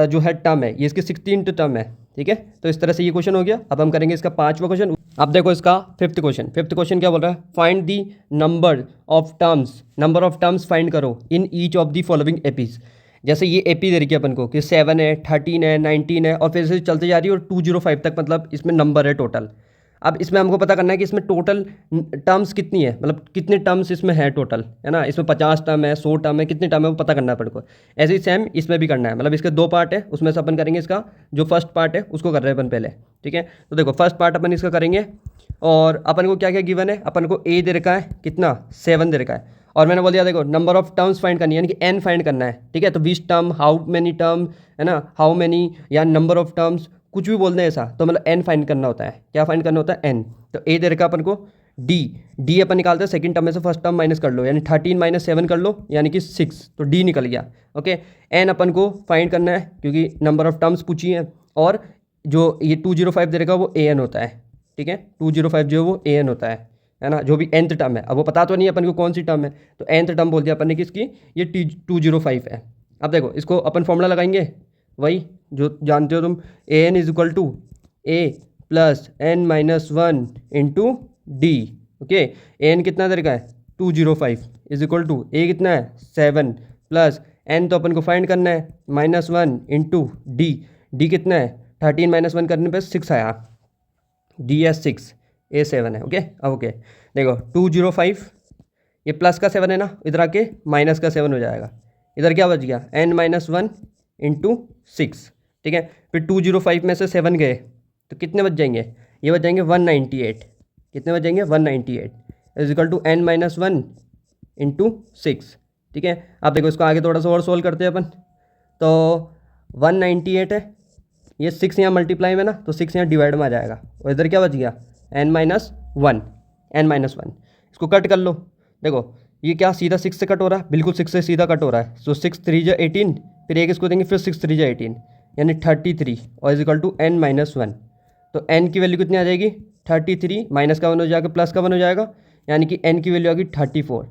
A: जो है टर्म है, ये इसकी 16th टर्म है। ठीक है, तो इस तरह से ये क्वेश्चन हो गया। अब हम करेंगे इसका 5वां क्वेश्चन। अब देखो इसका 5th क्वेश्चन। 5th क्वेश्चन क्या बोल रहा है, find the number of terms find करो in each of the following APs. जैसे ये एपी दे रखी है अपन को कि 7 है, 13 है, 19 है, और फिर से चलते जा रही है और 205 तक, मतलब इसमें नंबर है टोटल। अब इसमें हमको पता करना है कि इसमें टोटल टर्म्स कितनी है, मतलब कितने टर्म्स इसमें है टोटल, है ना। इसमें 50 टर्म है, 100 टर्म है, कितने टर्म है वो पता करना है अपन को। ऐसे ही सेम इसमें भी करना है, मतलब इसके 2 पार्ट है, उसमें से अपन करेंगे इसका जो फर्स्ट पार्ट है उसको कर रहे हैं अपन पहले, ठीक है। तो देखो फर्स्ट पार्ट अपन इसका करेंगे, और अपन को क्या क्या गिवन है, अपन को ए दे रखा है कितना 7 दे रखा है, और मैंने बोल दिया देखो नंबर ऑफ टर्म्स फाइंड करनी है, यानी कि एन फाइंड करना है, ठीक है। तो which term, how many term, है ना, हाउ मेनी या नंबर ऑफ टर्म्स, कुछ भी बोलते हैं ऐसा, तो मतलब एन फाइंड करना होता है। क्या फाइंड करना होता है, एन। तो ए दे रखा अपन को, डी अपन निकालते हैं सेकंड टर्म में से फर्स्ट टर्म माइनस कर लो, यानी 13 - 7 कर लो, यानी कि 6, तो डी निकल गया। ओके, एन अपन को फाइंड करना है क्योंकि नंबर ऑफ टर्म्स पूछी है, और जो ये 205 दे रखा वो ए एन होता है, ठीक है। 205 जो है वो ए एन होता है ना, जो भी nth टर्म है। अब वो पता तो नहीं अपन को कौन सी टर्म है, तो nth टर्म बोल दिया अपन ने किसकी, ये 205 है। अब देखो इसको अपन फॉर्मूला लगाएंगे, वही जो जानते हो तुम, A N is equal to A plus N minus 1 into D. Okay, A N कितना दे रखा है 205 इज इक्वल टू ए कितना है 7 प्लस एन तो अपन को फाइंड करना है -1 इंटू डी। डी कितना है 13 - 1 करने पे 6 आया, डी एस 6, ए 7 है। ओके, अब ओके देखो 205, ये प्लस का 7 है ना, इधर आके माइनस का 7 हो जाएगा, इधर क्या बच गया n-1 इंटू 6, ठीक है। फिर 205 में से 7 गए तो कितने बच जाएंगे, ये बच जाएंगे 198, कितने बच जाएंगे 198 is equal to n-1 into 6, ठीक है। अब देखो इसको आगे थोड़ा सा और सोल्व करते हैं अपन, तो 198 है, ये 6 यहाँ मल्टीप्लाई में ना, तो 6 यहाँ डिवाइड में आ जाएगा, और इधर क्या बच गया n-1, n-1, इसको कट कर लो। देखो ये क्या सीधा 6 से कट हो रहा है, बिल्कुल 6 से सीधा कट हो रहा है, सो 6 3 जा 18, फिर एक इसको देंगे, फिर 6 3 जा 18, यानी 33, और इज इक्वल टू n-1। तो n की वैल्यू कितनी आ जाएगी 33, माइनस का 1 हो जाएगा, प्लस का 1 हो जाएगा, यानी कि n की वैल्यू आ गई 34।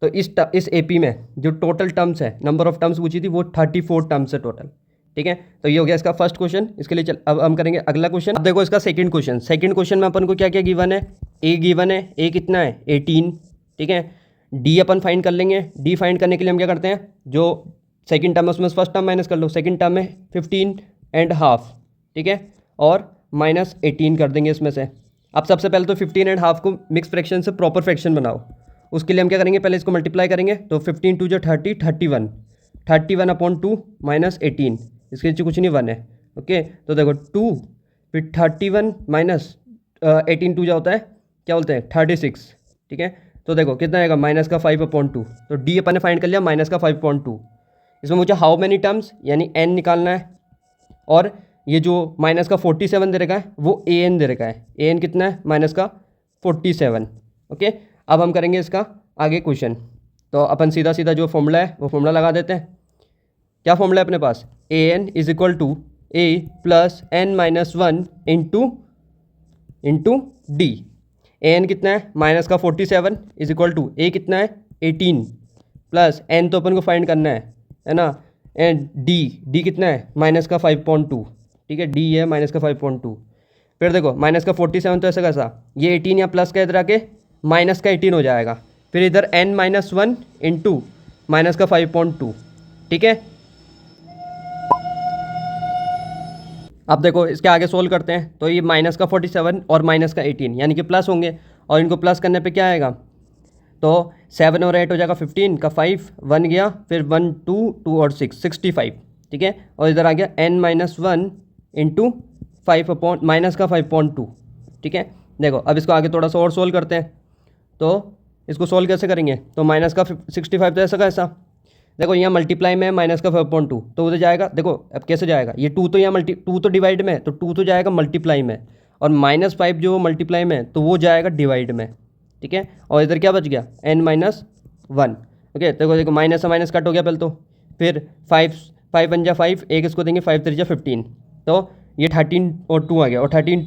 A: तो इस एपी में जो टोटल टर्म्स है, नंबर ऑफ टर्म्स पूछी थी, वो 34 टर्म्स है टोटल, ठीक है। तो ये हो गया इसका फर्स्ट क्वेश्चन। इसके लिए चल अब हम करेंगे अगला क्वेश्चन। अब देखो इसका सेकंड क्वेश्चन, सेकंड क्वेश्चन में अपन को क्या क्या गिवन है, ए गिवन है, ए कितना है 18, ठीक है। डी अपन फाइंड कर लेंगे, डी फाइंड करने के लिए हम क्या करते हैं, जो सेकंड टर्म है उसमें फर्स्ट टर्म माइनस कर लो, सेकंड टर्म में 15.5, ठीक है, और -18 कर देंगे इसमें से। अब सबसे पहले तो 15.5 को मिक्स फ्रैक्शन से प्रॉपर फ्रैक्शन बनाओ, उसके लिए हम क्या करेंगे, पहले इसको मल्टीप्लाई करेंगे, तो 15 2 जो 30, 31, 31/2 -18, इसके नीचे कुछ नहीं 1 है। ओके, तो देखो 2 फिर 31 माइनस 18 2 जो होता है क्या बोलते हैं 36, ठीक है। तो देखो कितना आएगा -5/2, तो डी अपन ने फाइंड कर लिया -5/2। इसमें मुझे हाउ मैनी टर्म्स यानी एन निकालना है, और ये जो -47 दे रखा है वो ए एन दे रखा है, ए एन कितना है -47। ओके, अब हम करेंगे इसका आगे क्वेश्चन। तो अपन सीधा सीधा जो फॉर्मूला है वो फॉर्मूला लगा देते हैं। क्या फॉर्मूला है अपने पास, A N is equal to A plus n-1 into D. A N कितना है -47 इज इक्वल टू ए कितना है 18 प्लस एन तो अपन को फाइंड करना है ना, एंड डी कितना है -5.2, ठीक है, डी है -5.2। फिर देखो -47 तो ऐसा कैसा, ये 18 या प्लस का इधर आके -18 हो जाएगा, फिर इधर n-1 इंटू -5.2, ठीक है। अब देखो इसके आगे सोल्व करते हैं, तो ये -47 और -18 यानी कि प्लस होंगे, और इनको प्लस करने पे क्या आएगा, तो 7 और 8 हो जाएगा 15 का 5 1 गया, फिर 1 2 2 और 6 65, ठीक है। और इधर आ गया n-1 इंटू 5/2, ठीक है। देखो अब इसको आगे थोड़ा सा और सोल्व करते हैं, तो इसको सोल्व कैसे करेंगे, तो -65 तो ऐसा का ऐसा, देखो यहाँ मल्टीप्लाई में -5.2, तो उधर जाएगा, देखो अब कैसे जाएगा, ये 2 तो यहाँ 2 तो डिवाइड में, तो 2 तो जाएगा मल्टीप्लाई में, और -5 जो मल्टीप्लाई में, तो वो जाएगा डिवाइड में, ठीक है। और इधर क्या बच गया n-1। ओके, देखो माइनस से माइनस कट हो गया पहले, तो फिर 5 1 जा 5, एक इसको देंगे 5 3 जा 15, तो ये 13 और 2 आ गया, और 13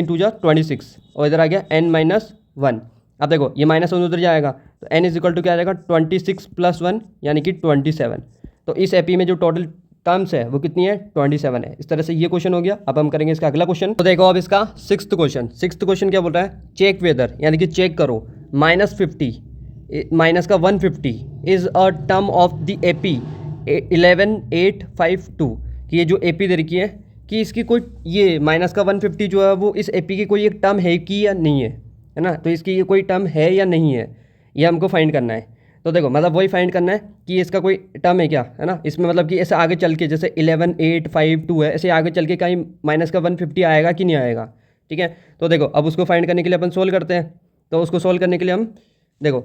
A: 2 जा 26, और इधर आ गया n-1। अब देखो ये -1 उधर जाएगा, तो n इज इक्वल टू क्या आ जाएगा 26 + 1 यानी कि 27। तो इस एपी में जो टोटल टर्म्स है वो कितनी है 27 है। इस तरह से ये क्वेश्चन हो गया। अब हम करेंगे इसका अगला क्वेश्चन। तो देखो अब इसका सिक्स्थ क्वेश्चन क्या बोल रहा है, चेक वेदर यानी कि चेक करो -50 माइनस का 150 is a term of the AP 11852, कि ये जो एपी दे रखी है कि इसकी कोई ये माइनस का 150 जो है वो इस एपी की कोई एक टर्म है कि या नहीं है ना। तो इसकी ये कोई टर्म है या नहीं है, ये हमको फाइंड करना है। तो देखो मतलब वही फाइंड करना है कि इसका कोई टर्म है क्या, है ना। इसमें मतलब कि ऐसे आगे चल के जैसे 11 8 5 2 है, ऐसे आगे चल के कहीं माइनस का 150 आएगा कि नहीं आएगा, ठीक है। तो देखो अब उसको फाइंड करने के लिए अपन सोल्व करते हैं। तो उसको सोल्व करने के लिए हम देखो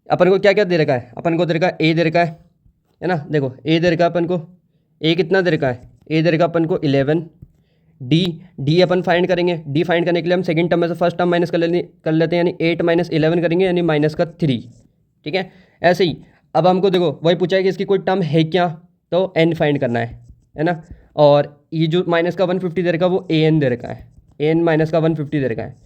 A: अपन को क्या क्या दे रखा है, अपन को दे रखा है ए दे रखा है ना। देखो ए दे रखा है अपन को, ए कितना दे रखा है, ए दे रखा अपन को 11। डी अपन फाइंड करेंगे, डी फाइंड करने के लिए हम सेकंड टर्म में से फर्स्ट टर्म माइनस कर लेते हैं, यानी 8 - 11 करेंगे यानी माइनस का 3, ठीक है। ऐसे ही अब हमको देखो वही पूछा है कि इसकी कोई टर्म है क्या, तो एन फाइंड करना है ना। और ये जो माइनस का 150 दे रखा है वो ए एन दे रखा है, ए एन माइनस का 150 दे रखा है।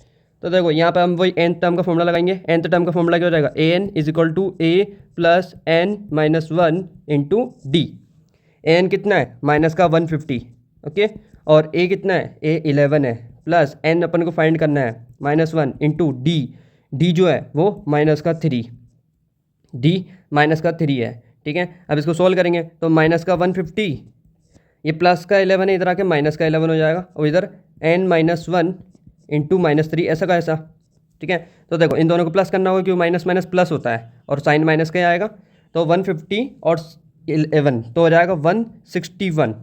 A: तो देखो यहाँ पे हम वही nth टर्म का फॉर्मूला लगाएंगे। nth टर्म का फॉर्मूला क्या हो जाएगा, A N is equal to A plus N minus 1 into D. A N कितना है माइनस का 150, ओके। और ए कितना है, ए 11 है, प्लस एन अपन को फाइंड करना है -1 इंटू डी। डी जो है वो माइनस का 3, डी माइनस का 3 है, ठीक है। अब इसको सोल्व करेंगे तो माइनस का 150, ये प्लस का 11 है, इधर आके माइनस का 11 हो जाएगा, और इधर n-1 इंटू -3 ऐसा का ऐसा, ठीक है। तो देखो इन दोनों को प्लस करना होगा क्योंकि माइनस माइनस प्लस होता है, और साइन माइनस का आएगा। तो 150 और 11 तो हो जाएगा 161,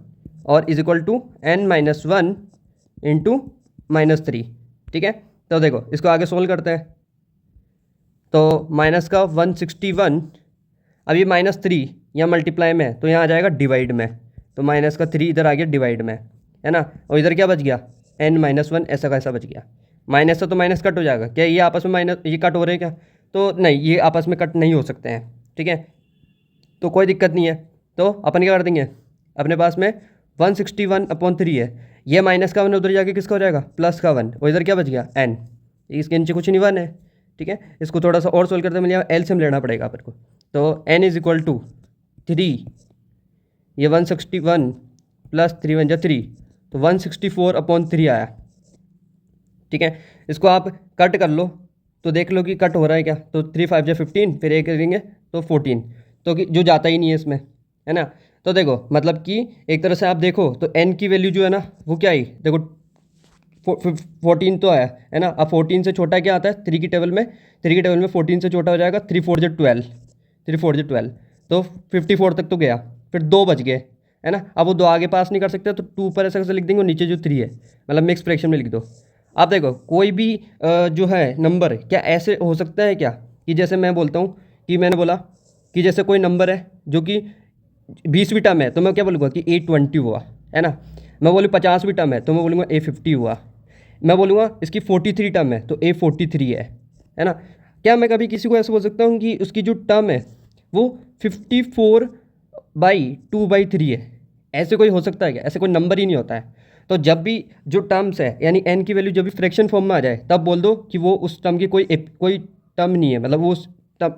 A: और is equal to n-1 into -3, ठीक है। तो देखो इसको आगे सोल्व करते हैं। तो माइनस का 161, अब ये -3 यहाँ मल्टीप्लाई में है तो यहाँ आ जाएगा डिवाइड में, तो माइनस का 3 इधर आ गया डिवाइड में, है ना। और इधर क्या बच गया, n-1 ऐसा का ऐसा बच गया। माइनस से तो माइनस कट हो जाएगा, क्या ये आपस में माइनस ये कट हो रहे हैं क्या, तो नहीं, ये आपस में कट नहीं हो सकते हैं, ठीक है। तो कोई दिक्कत नहीं है। तो अपन क्या कर देंगे, अपने पास में 161/3 है, ये माइनस का 1 उधर जाके किसका हो जाएगा, प्लस का 1, और इधर क्या बच गया n, इसके नीचे कुछ नहीं 1 है, ठीक है। इसको थोड़ा सा और सोल्व करते मिल जाएगा, एलसीएम लेना पड़ेगा अपन को। तो n इज इक्वल टू 3, ये 161 प्लस 3 1 3, तो 164/3 आया, ठीक है। इसको आप कट कर लो तो देख लो कि कट हो रहा है क्या। तो 3 5 जा 15, फिर एक करेंगे तो 14, तो कि जो जाता ही नहीं है इसमें, है ना। तो देखो मतलब कि एक तरह से आप देखो तो n की वैल्यू जो है ना वो क्या आई, देखो 14 तो आया, है ना। अब 14 से छोटा क्या आता है 3 की टेबल में, 3 की टेबल में 14 से छोटा हो जाएगा 3 4 जा 12, 3 4 जा 12, तो 54 तक तो गया, फिर 2 बच गए, है ना। अब वो 2 आगे पास नहीं कर सकते तो 2 ऊपर ऐसा कैसे लिख देंगे, और नीचे जो 3 है मतलब मिक्स फ्रैक्शन में लिख दो। आप देखो कोई भी जो है नंबर क्या ऐसे हो सकता है क्या कि जैसे मैं बोलता हूँ कि मैंने बोला कि जैसे कोई नंबर है जो कि 20वीं टर्म है तो मैं क्या बोलूँगा कि A20 हुआ, है ना। मैं बोलूँ 50वीं टर्म है तो मैं बोलूँगा A50 हुआ। मैं बोलूँगा इसकी 43 टर्म है तो A43 है ना। क्या मैं कभी किसी को ऐसे बोल सकता हूँ कि उसकी जो टर्म है वो 54/2/3 है, ऐसे कोई हो सकता है क्या, ऐसे कोई नंबर ही नहीं होता है। तो जब भी जो टर्म्स है यानी n की वैल्यू जब भी फ्रैक्शन फॉर्म में आ जाए तब बोल दो कि वो उस टर्म की कोई टर्म नहीं है, मतलब वो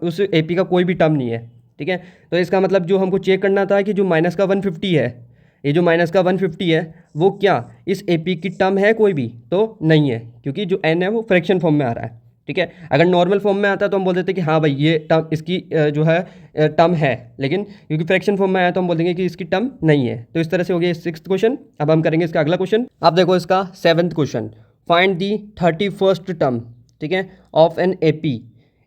A: उस एपी का कोई भी टर्म नहीं है, ठीक है। तो इसका मतलब जो हमको चेक करना था कि जो माइनस का 150 है, ये जो माइनस का 150 है वो क्या इस एपी की टर्म है कोई भी, तो नहीं है, क्योंकि जो n है वो फ्रैक्शन फॉर्म में आ रहा है, ठीक है। अगर नॉर्मल फॉर्म में आता है तो हम बोल देते कि हाँ भाई ये टर्म इसकी जो है टर्म है, लेकिन क्योंकि फ्रैक्शन फॉर्म में आया तो हम बोल देंगे कि इसकी टर्म नहीं है। तो इस तरह से हो गया 6th क्वेश्चन। अब हम करेंगे इसका अगला क्वेश्चन। आप देखो इसका 7th question, find the 31st term, ठीक है, ऑफ एन एपी।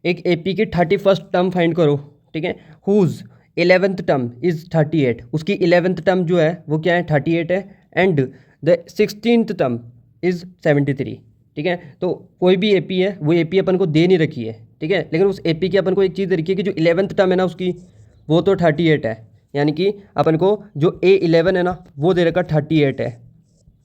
A: एक एपी की 31st टर्म फाइंड करो, ठीक है, हुज 11th टर्म इज 38, उसकी 11th टर्म जो है वो क्या है 38 है, and the 16th term is 73, ठीक है। तो कोई भी एपी है वो एपी अपन को दे नहीं रखी है, ठीक है, लेकिन उस एपी की अपन को एक चीज़ दे रखी है कि जो 11th टर्म है ना उसकी वो तो 38 है, यानी कि अपन को जो A11 है ना वो दे रखा 38 है,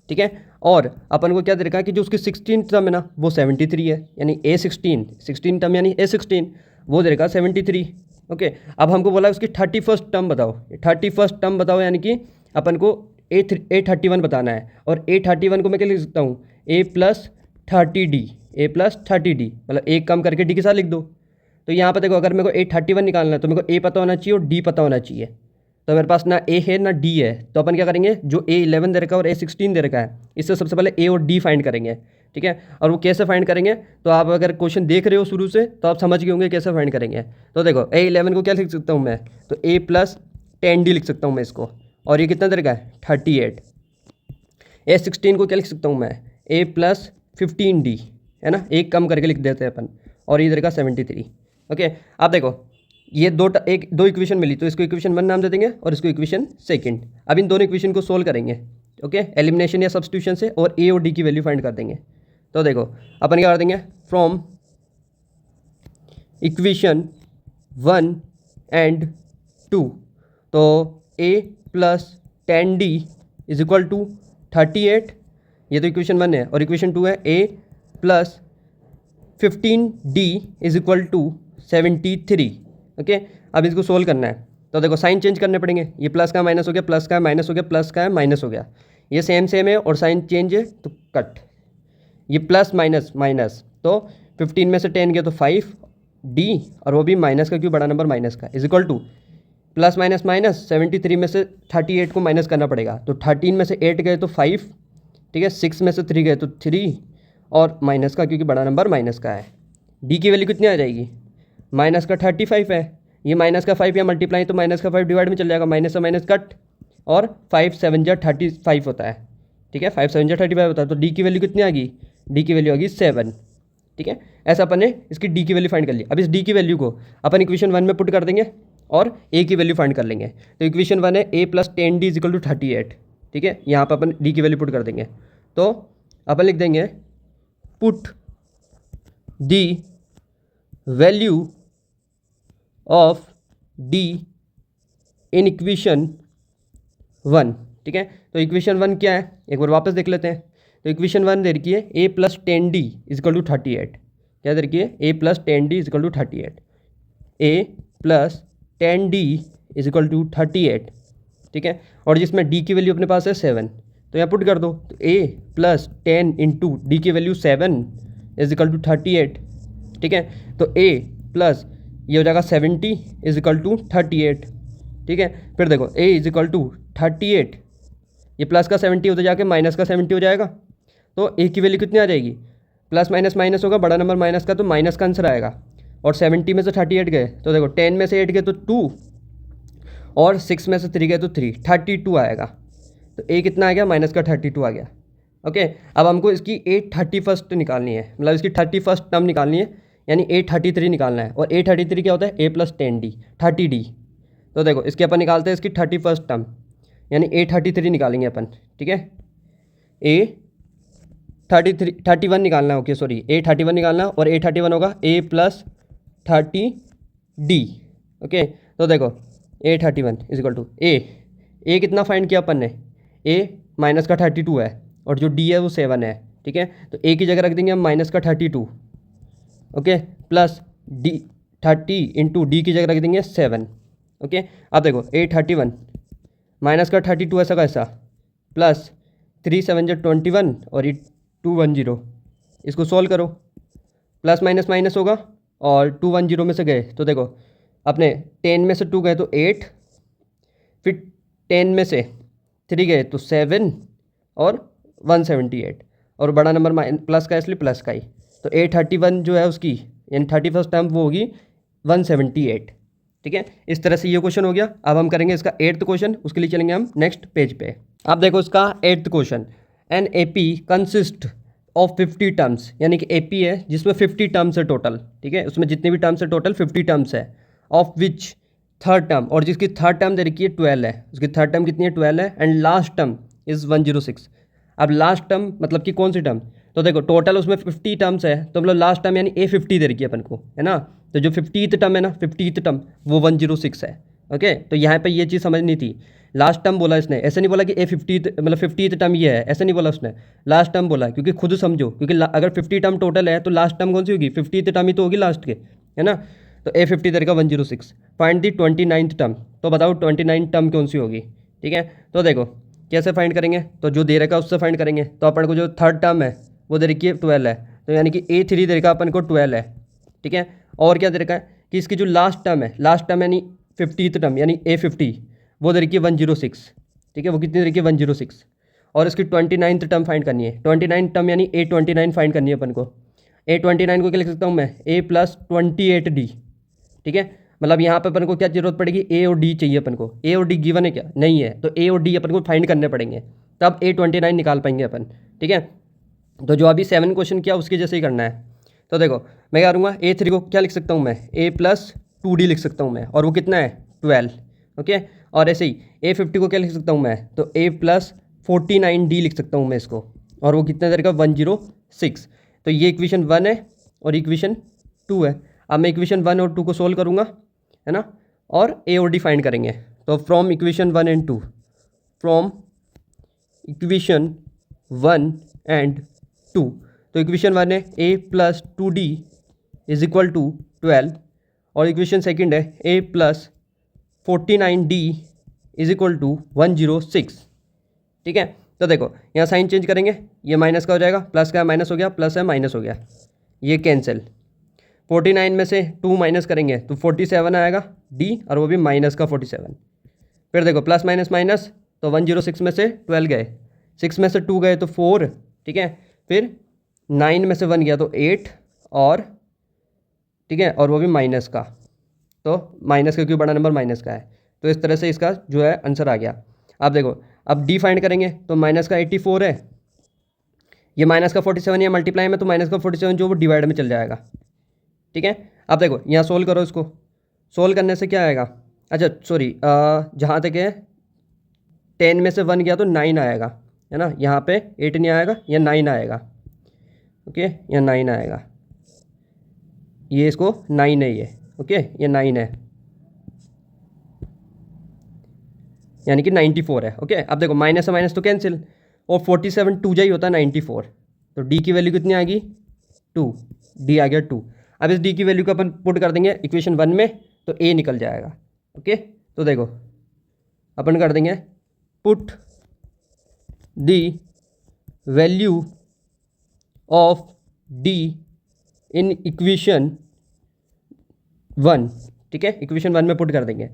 A: ठीक है। और अपन को क्या दे रखा है कि जो उसकी 16th टर्म है ना वो 73 है, यानी A16 टर्म यानी A16 वो दे रखा 73, ओके। अब हमको बोला उसकी 31st टर्म बताओ, 31st टर्म बताओ, यानी कि अपन को A31 बताना है, और A31 को मैं क्या लिख सकता हूँ A + 30D, A + 30D, मतलब एक कम करके D के साथ लिख दो। तो यहाँ पर देखो अगर मेरे को A31 निकालना है तो मेरे को A पता होना चाहिए और D पता होना चाहिए, तो मेरे पास ना A है ना D है, तो अपन क्या करेंगे जो A11 दे रखा है और A16 दे रखा है इससे सबसे पहले A और D फाइंड करेंगे, ठीक है। और वो कैसे फाइंड करेंगे, तो आप अगर क्वेश्चन देख रहे हो शुरू से तो आप समझ गए होंगे कैसे फाइंड करेंगे। तो देखो A11 को क्या लिख सकता हूँ मैं, तो A + 10D लिख सकता हूँ मैं इसको, और ये कितना दे रखा है 38। A16 को क्या लिख सकता हूँ मैं, A+15D, है ना, एक कम करके लिख देते हैं अपन, और इधर का 73। ओके, आप देखो ये दो इक्वेशन मिली, तो इसको इक्वेशन 1 नाम दे देंगे और इसको इक्वेशन सेकंड। अब इन दोनों इक्वेशन को सोल्व करेंगे, ओके, एलिमिनेशन या सब्स्टिट्यूशन से, और ए और डी की वैल्यू फाइंड कर देंगे। तो देखो अपन क्या कर देंगे, फ्रॉम इक्वेशन 1 एंड 2, तो A+10D इज इक्वल टू 38, ये तो इक्वेशन 1 है, और इक्वेशन 2 है A+15D is equal to 73। Okay, अब इसको सोल्व करना है, तो देखो साइन चेंज करने पड़ेंगे, ये प्लस का माइनस हो गया, प्लस का माइनस हो गया, प्लस का माइनस हो गया, ये सेम है और साइन चेंज है तो कट, ये प्लस माइनस माइनस, तो 15 में से 10 गया तो 5D, और वो भी माइनस का, क्यों, बड़ा नंबर माइनस का, is equal two plus minus minus 73 में से 38 को माइनस करना पड़ेगा, तो 13 में से 8 गए तो 5, ठीक है, 6 में से 3 गए तो 3, और माइनस का, क्योंकि बड़ा नंबर माइनस का है। डी की वैल्यू कितनी आ जाएगी, माइनस का 35 है, ये माइनस का 5 या मल्टीप्लाई तो माइनस का 5 डिवाइड में चल जाएगा, माइनस से माइनस कट, और 5 7 जा 35 होता है, ठीक है, 5 7 जा 35 होता है, तो डी की वैल्यू कितनी आ गई, डी की वैल्यू आ गई 7, ठीक है। ऐसा अपन ने इसकी डी की वैल्यू फाइंड कर ली। अब इस डी की वैल्यू को अपन इक्वेशन 1 में पुट कर देंगे और ए की वैल्यू फाइंड कर लेंगे। तो इक्वेशन 1 है A+10D इज इक्वल टू 38, ठीक है, यहाँ पर अपन डी की वैल्यू पुट कर देंगे, तो अपन लिख देंगे put the value of D in equation 1, ठीक है। तो इक्वेशन 1 क्या है, एक बार वापस देख लेते हैं। तो इक्वेशन 1 दे रखी है A+10D इज इक्वल टू 38, क्या दे रखी है, A+10D is equal to 38, A+10D is equal to 38, ठीक है, और जिसमें डी की वैल्यू अपने पास है 7, तो यहाँ पुट कर दो, तो A+10 इंटू डी की वैल्यू 7 इज इक्वल टू 38, ठीक है, तो A प्लस ये हो जाएगा 70 इज इक्वल टू 38, ठीक है। फिर देखो A इज इक्वल टू 38, ये प्लस का 70 होता जाके माइनस का 70 हो जाएगा, तो A की वैल्यू कितनी आ जाएगी, प्लस माइनस माइनस होगा, बड़ा नंबर माइनस का, तो माइनस का आंसर आएगा, और 70 में से 38 गए तो देखो 10 में से 8 गए तो 2, और 6 में से 3 गए तो 3, 32 आएगा, तो A कितना आ गया, माइनस का 32 आ गया। ओके, अब हमको इसकी 831 निकालनी है, मतलब इसकी 31st टर्म निकालनी है, यानी 833 निकालना है, और 833 क्या होता है, A+10D 30D। तो देखो इसके अपन निकालते हैं इसकी 31st टर्म, यानी 833 निकालेंगे अपन, ठीक है, A31 निकालना है, ओके सॉरी, A31 निकालना है, और A31 होगा A+30D, ओके। तो देखो A31 इज इक्वल टू ए कितना फाइंड किया अपन ने, A माइनस का 32 है, और जो D है वो 7 है, ठीक है, तो A की जगह रख देंगे हम माइनस का 32, okay, plus D 30 into D की जगह रख देंगे 7, ओके। अब देखो A31 माइनस का 32 ऐसा का ऐसा, प्लस 3 7 जा 21, और ये 210, इसको सॉल्व करो, प्लस माइनस माइनस होगा, और 210 में से गए तो देखो अपने 10 में से 2 गए तो 8, फिर 10 में से 3 गए तो 7, और 178, और बड़ा नंबर प्लस का इसलिए प्लस का ही, तो A31 जो है उसकी यानी 31st टर्म वो होगी 178, ठीक है। इस तरह से ये क्वेश्चन हो गया। अब हम करेंगे इसका 8th क्वेश्चन, उसके लिए चलेंगे हम नेक्स्ट पेज पे। अब देखो इसका 8th question, an AP consist of 50 terms, यानी कि AP है जिसमें 50 टर्म्स है टोटल, ठीक है, उसमें जितने भी टर्म्स है टोटल 50 टर्म्स है, ऑफ विच थर्ड टर्म, और जिसकी थर्ड टर्म दे रखी है 12 है, उसकी थर्ड टर्म कितनी है 12 है, एंड लास्ट टर्म इज़ 106। अब लास्ट टर्म मतलब कि कौन सी टर्म, तो देखो टोटल उसमें 50 टर्म्स है, तो मतलब लास्ट टर्म यानी A50 दे रखी है अपन को, है ना, तो जो 50th टर्म है ना, 50th टर्म वो 106 है, ओके। तो यहाँ पे ये चीज़ समझनी थी, लास्ट टर्म बोला इसने, ऐसे नहीं बोला कि A50 मतलब 50th टर्म ये है, ऐसे नहीं बोला उसने, लास्ट टर्म बोला, क्योंकि खुद समझो, क्योंकि अगर 50 टर्म टोटल है तो लास्ट टर्म कौन सी होगी, 50th टर्म ही तो होगी लास्ट के, है ना। तो A50 दे रखा 106, फाइंड दी 29th टर्म, तो बताओ 29th टर्म कौन सी होगी, ठीक है। तो देखो कैसे फाइंड करेंगे, तो जो दे रखा उससे फाइंड करेंगे, तो अपन को जो थर्ड टर्म है वो दे रखी है 12 है, तो यानी कि A3 दे रखा अपन को 12 है, ठीक है। और क्या दे रखा है कि इसकी जो लास्ट टर्म है, लास्ट टर्म यानी 50th टर्म यानी A50 वो दे रखी है 106, ठीक है, वो कितनी दे रखी है 106, और इसकी 29th टर्म फाइंड करनी है, 29th टर्म यानी A29 फाइंड करनी है अपन को। A29 को क्या लिख सकता हूँ मैं, A+28D, ठीक है। मतलब यहाँ पे अपन को क्या जरूरत पड़ेगी, ए और डी चाहिए अपन को। ए और डी गिवन है क्या, नहीं है, तो ए और डी अपन को फाइंड करने पड़ेंगे, तब A29 निकाल पाएंगे अपन। ठीक है, तो जो अभी 7 क्वेश्चन किया उसके जैसे ही करना है। तो देखो मैं क्या करूँगा, A3 को क्या लिख सकता हूँ मैं, A+2D लिख सकता हूँ मैं, और वो कितना है 12। ओके, और ऐसे ही A50 को क्या लिख सकता हूँ मैं, तो A+49D लिख सकता हूँ मैं इसको, और वो कितना देगा 106। तो ये इक्वेशन 1 है और इक्वेशन 2 है। अब मैं इक्वेशन 1 और 2 को सोल्व करूँगा, है ना, और ए और डी फाइंड करेंगे। तो from equation 1 and 2, from equation 1 and 2, तो इक्वेशन 1 है A+2D इज इक्वल टू 12, और इक्वेशन सेकंड है A+49D इज इक्वल टू 106। ठीक है, तो देखो यहाँ साइन चेंज करेंगे, ये माइनस का हो जाएगा, प्लस का माइनस हो गया, प्लस है माइनस हो गया, ये कैंसिल। 49 में से 2 माइनस करेंगे तो 47 आएगा D, और वो भी माइनस का 47। फिर देखो प्लस माइनस माइनस, तो 106 में से 12 गए, 6 में से 2 गए तो 4। ठीक है, फिर 9 में से 1 गया तो 8, और ठीक है, और वो भी माइनस का, तो माइनस का क्यों, बड़ा नंबर माइनस का है, तो इस तरह से इसका जो है आंसर आ गया। अब देखो अब डी फाइंड करेंगे, तो माइनस का 84 है, ये माइनस का 47 या मल्टीप्लाई में, तो माइनस का 47 जो वो डिवाइड में चल जाएगा। ठीक है, अब देखो यहाँ सोल्व करो, इसको सोल्व करने से क्या आएगा, अच्छा सॉरी, जहाँ तक है 10 में से 1 गया तो 9 आएगा, है ना, यहाँ पे 8 नहीं आएगा, या 9 आएगा। ओके, या 9 आएगा, ये इसको 9 है, ये ओके, ये 9 है, यानी कि 94 है। ओके, अब देखो माइनस से माइनस तो कैंसिल, और 47 2 जा ही होता है 94, तो डी की वैल्यू कितनी आ गई 2, डी आ गया 2। अब इस डी की वैल्यू को अपन पुट कर देंगे इक्वेशन 1 में, तो ए निकल जाएगा। ओके, तो देखो अपन कर देंगे put the value of D in equation 1। ठीक है, इक्वेशन 1 में पुट कर देंगे।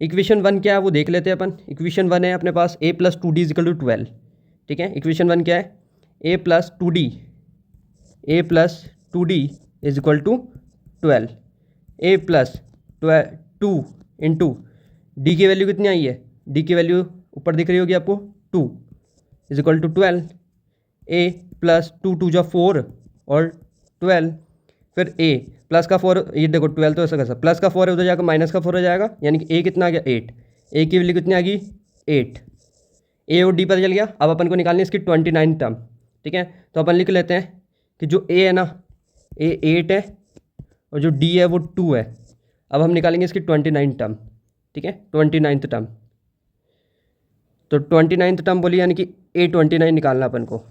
A: इक्वेशन 1 क्या है वो देख लेते हैं अपन। इक्वेशन 1 है अपने पास A+2D इजिकल टू 12। ठीक है, इक्वेशन 1 क्या है, A+2D is equal to 12, A+2 into D की वैल्यू कितनी आई है, डी की वैल्यू ऊपर दिख रही होगी आपको 2 इज इक्वल टू 12, A+2 2 जा 4 और 12, फिर A प्लस का 4, ये देखो 12 तो ऐसा कैसा, प्लस का 4 है उधर जाकर माइनस का 4 हो जाएगा, यानी कि A कितना आ गया 8, A की वैल्यू कितनी आ गई 8, A और D पता चल गया। अब अपन को निकालनी है इसकी 29 टर्म। ठीक है, तो अपन लिख लेते हैं कि जो A है ना, A 8 है और जो D है वो 2 है। अब हम निकालेंगे इसकी 29 टर्म। ठीक है, 29th टर्म, तो 29th टर्म बोली, यानी कि A29 निकालना अपन को,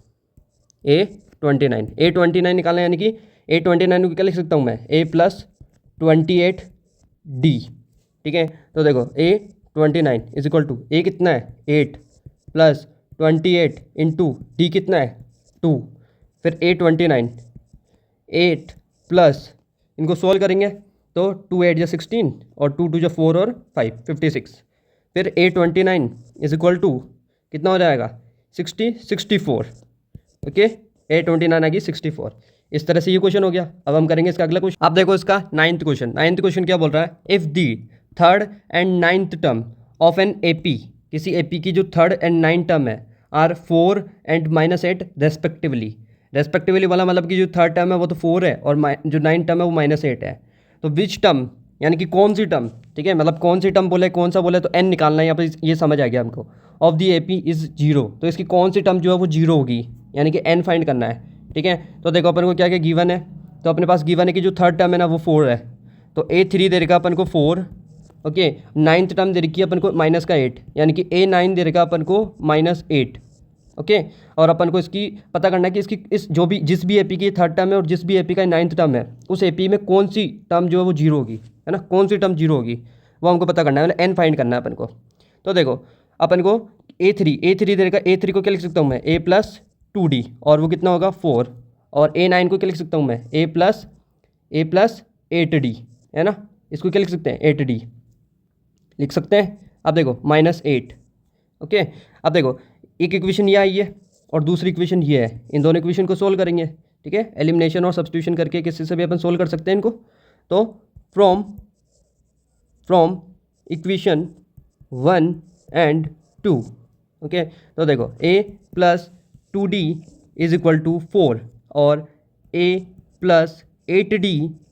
A: A29 निकालना, यानी कि A29 को क्या लिख सकता हूँ मैं, A+28D। ठीक है, तो देखो A29 is equal to, A कितना है 8 प्लस 28 इंटू डी कितना है 2, फिर A29 8 प्लस, इनको सोल्व करेंगे तो 2 8 जा 16 और 2 2 जा 4 और 5 56, फिर A29 इज इक्वल टू कितना हो जाएगा 64। ओके, A29 आ गई 64। इस तरह से ये क्वेश्चन हो गया। अब हम करेंगे इसका अगला क्वेश्चन। अब देखो इसका 9th क्वेश्चन। 9th क्वेश्चन क्या बोल रहा है, if the 3rd and 9th term of an AP, किसी एपी की जो 3rd and 9th टर्म है, आर 4 and -8 रेस्पेक्टिवली। रेस्पेक्टिवली वाला मतलब कि जो 3rd टर्म है वो तो 4 है और जो 9th टर्म है वो -8 है। तो विच टर्म, यानी कि कौन सी टर्म, ठीक है, मतलब कौन सी टर्म बोले, कौन सा बोले, तो एन निकालना है यहाँ पर, ये समझ आ गया हमको। ऑफ दी एपी इज़ 0, तो इसकी कौन सी टर्म जो है वो 0 होगी, यानी कि एन फाइंड करना है। ठीक है, तो देखो अपन को क्या क्या गिवन है, तो अपने पास गिवन है कि जो 3rd टर्म है ना वो 4 है, तो A3 दे रखा अपन को 4। ओके, 9th टर्म दे रखी है अपन को माइनस का 8, यानी कि A9 दे रखा अपन को -8। ओके, और अपन को इसकी पता करना है कि इसकी इस जो भी जिस भी एपी की 3rd टर्म है और जिस भी एपी का 9th टर्म है, उस एपी में कौन सी टर्म जो है वो 0 होगी, है ना, कौन सी टर्म 0 होगी वो हमको पता करना है, मतलब एन फाइंड करना है अपन को। तो देखो अपन को A3 दे रखा, A3 को क्या लिख सकता हूँ मैं, A+2D, और वो कितना होगा 4, और A9 को क्या लिख सकता हूँ मैं, A+8D, है ना, इसको क्या लिख सकते हैं 8D लिख सकते हैं। अब देखो -8। ओके, अब देखो एक इक्वेशन ये आई है और दूसरी इक्वेशन ये है, इन दोनों इक्वेशन को सोल्व करेंगे। ठीक है, एलिमिनेशन और सब्स्टिट्यूशन करके किसी से भी अपन सोल्व कर सकते हैं इनको। तो from from equation 1 and 2। Okay, तो देखो a plus 2d is equal to 4 और a plus 8d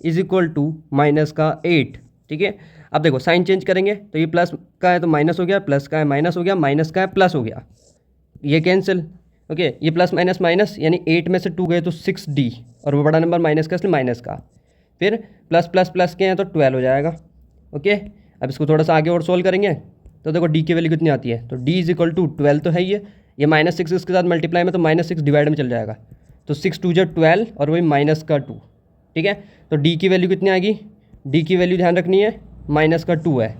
A: is equal to minus का 8। ठीक है, अब देखो साइन चेंज करेंगे तो ये प्लस का है तो माइनस हो गया, प्लस का है माइनस हो गया, माइनस का है प्लस हो गया, ये कैंसिल। ओके, ये प्लस माइनस माइनस यानी 8 में से 2 गए तो 6d और वो बड़ा नंबर माइनस का इसलिए माइनस का, फिर प्लस प्लस प्लस के हैं तो 12 हो जाएगा। ओके, अब इसको थोड़ा सा आगे और सोल्व करेंगे तो देखो d की वैल्यू कितनी आती है, तो d इज इक्वल टू 12 तो है ये माइनस 6 इसके साथ मल्टीप्लाई में तो माइनस 6 डिवाइड में चल जाएगा, तो 6 2 12 और वही माइनस का 2। ठीक है, तो d की वैल्यू कितनी आएगी, d की वैल्यू ध्यान रखनी है माइनस का 2 है,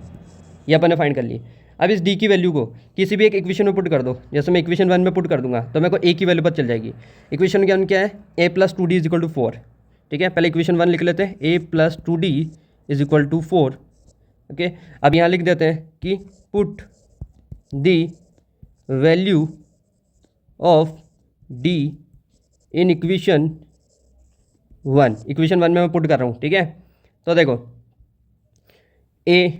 A: ये अपन ने फाइंड कर ली। अब इस d की वैल्यू को किसी भी एक इक्वेशन में पुट कर दो, जैसे मैं इक्वेशन 1 में पुट कर दूंगा तो मेरे को a की वैल्यू पता चल जाएगी। इक्वेशन क्या है, a plus 2d is equal to 4। ठीक है, पहले इक्वेशन 1 लिख लेते हैं, a plus 2d is equal to 4। Okay, अब यहाँ लिख देते हैं कि put the value of d in equation 1, equation 1 में मैं पुट कर रहा हूँ। ठीक है, तो देखो a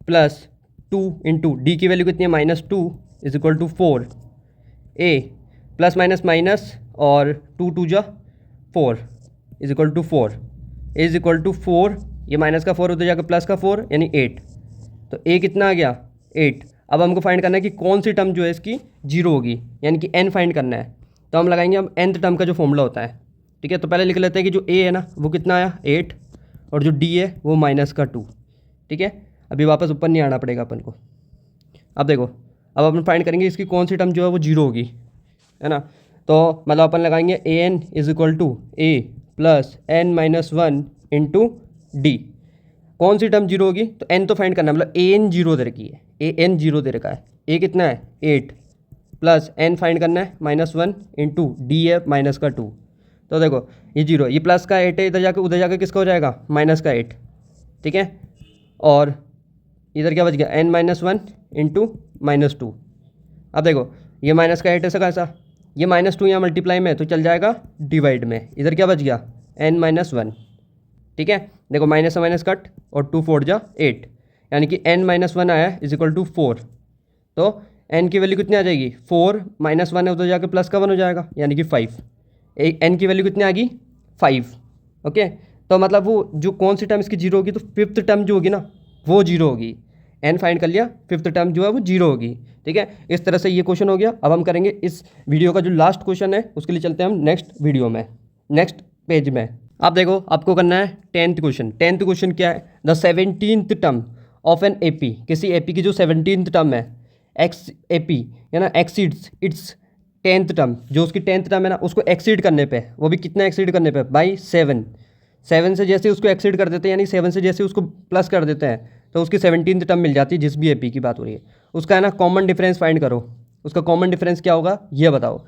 A: प्लस 2 इंटू डी की वैल्यू कितनी है, minus 2 is equal to 4, a plus minus minus और 2 2 जा 4 is equal to 4, a is equal to 4, ये माइनस का 4 उधर जाकर प्लस का 4 यानी 8, तो a कितना आ गया 8। अब हमको फाइंड करना है कि कौन सी टर्म जो है इसकी जीरो होगी, यानी कि n फाइंड करना है, तो हम लगाएंगे अब nth टर्म का जो फॉर्मूला होता है। ठीक है, तो पहले लिख लेते हैं कि जो a है ना वो कितना आया 8 और जो d है वो माइनस का 2। ठीक है, अभी वापस ऊपर नहीं आना पड़ेगा अपन को। अब देखो, अब अपन फाइंड करेंगे इसकी कौन सी टर्म जो है वो जीरो होगी, है ना, तो मतलब अपन लगाएंगे an is equal to a plus n minus 1 into D. कौन सी टर्म जीरो होगी, तो n तो फाइंड करना है, मतलब an जीरो दे रखी है, an जीरो दे रखा है, a कितना है 8 प्लस n फाइंड करना है माइनस 1 इंटू डी है माइनस का 2। तो देखो ये जीरो, ये प्लस का 8 है, इधर जाकर उधर जाकर किसका हो जाएगा माइनस का 8। ठीक है, और इधर क्या बच गया n माइनस 1 इंटू माइनस 2। अब देखो ये माइनस का 8 ऐसा कैसा, ये माइनस 2 यहाँ मल्टीप्लाई में तो चल जाएगा डिवाइड में, इधर क्या बच गया n माइनस 1। ठीक है, देखो माइनस से माइनस कट और 2 4 जा 8, यानी कि n माइनस 1 आया इज इक्वल टू 4, तो n की वैल्यू कितनी आ जाएगी 4 माइनस 1 है उधर जाकर प्लस का 1 हो जाएगा यानी कि 5। n की वैल्यू कितनी आ गई 5। ओके, तो मतलब वो जो कौन सी टर्म इसकी जीरो होगी, तो फिफ्थ टर्म जो होगी ना वो जीरो होगी, n फाइंड कर लिया, फिफ्थ टर्म जो है वो जीरो होगी। ठीक है, इस तरह से ये क्वेश्चन हो गया। अब हम करेंगे इस वीडियो का जो लास्ट क्वेश्चन है उसके लिए चलते हैं हम नेक्स्ट वीडियो में, नेक्स्ट पेज में। आप देखो आपको करना है 10th क्वेश्चन। 10th क्वेश्चन क्या है, the 17th term of an AP, किसी एपी की जो 17th टर्म है, एक्स एपी है ना, एक्सीड्स इट्स 10th टर्म, जो उसकी 10th टर्म है ना उसको एक्सीड करने पे, वो भी कितना एक्सीड करने पे बाई 7। 7 से जैसे उसको एक्सीड कर देते हैं, यानी 7 से जैसे उसको प्लस कर देते हैं तो उसकी 17th टर्म मिल जाती है, जिस भी एपी की बात हो रही है। उसका है ना कॉमन डिफरेंस फाइंड करो, उसका कॉमन डिफरेंस क्या होगा ये बताओ।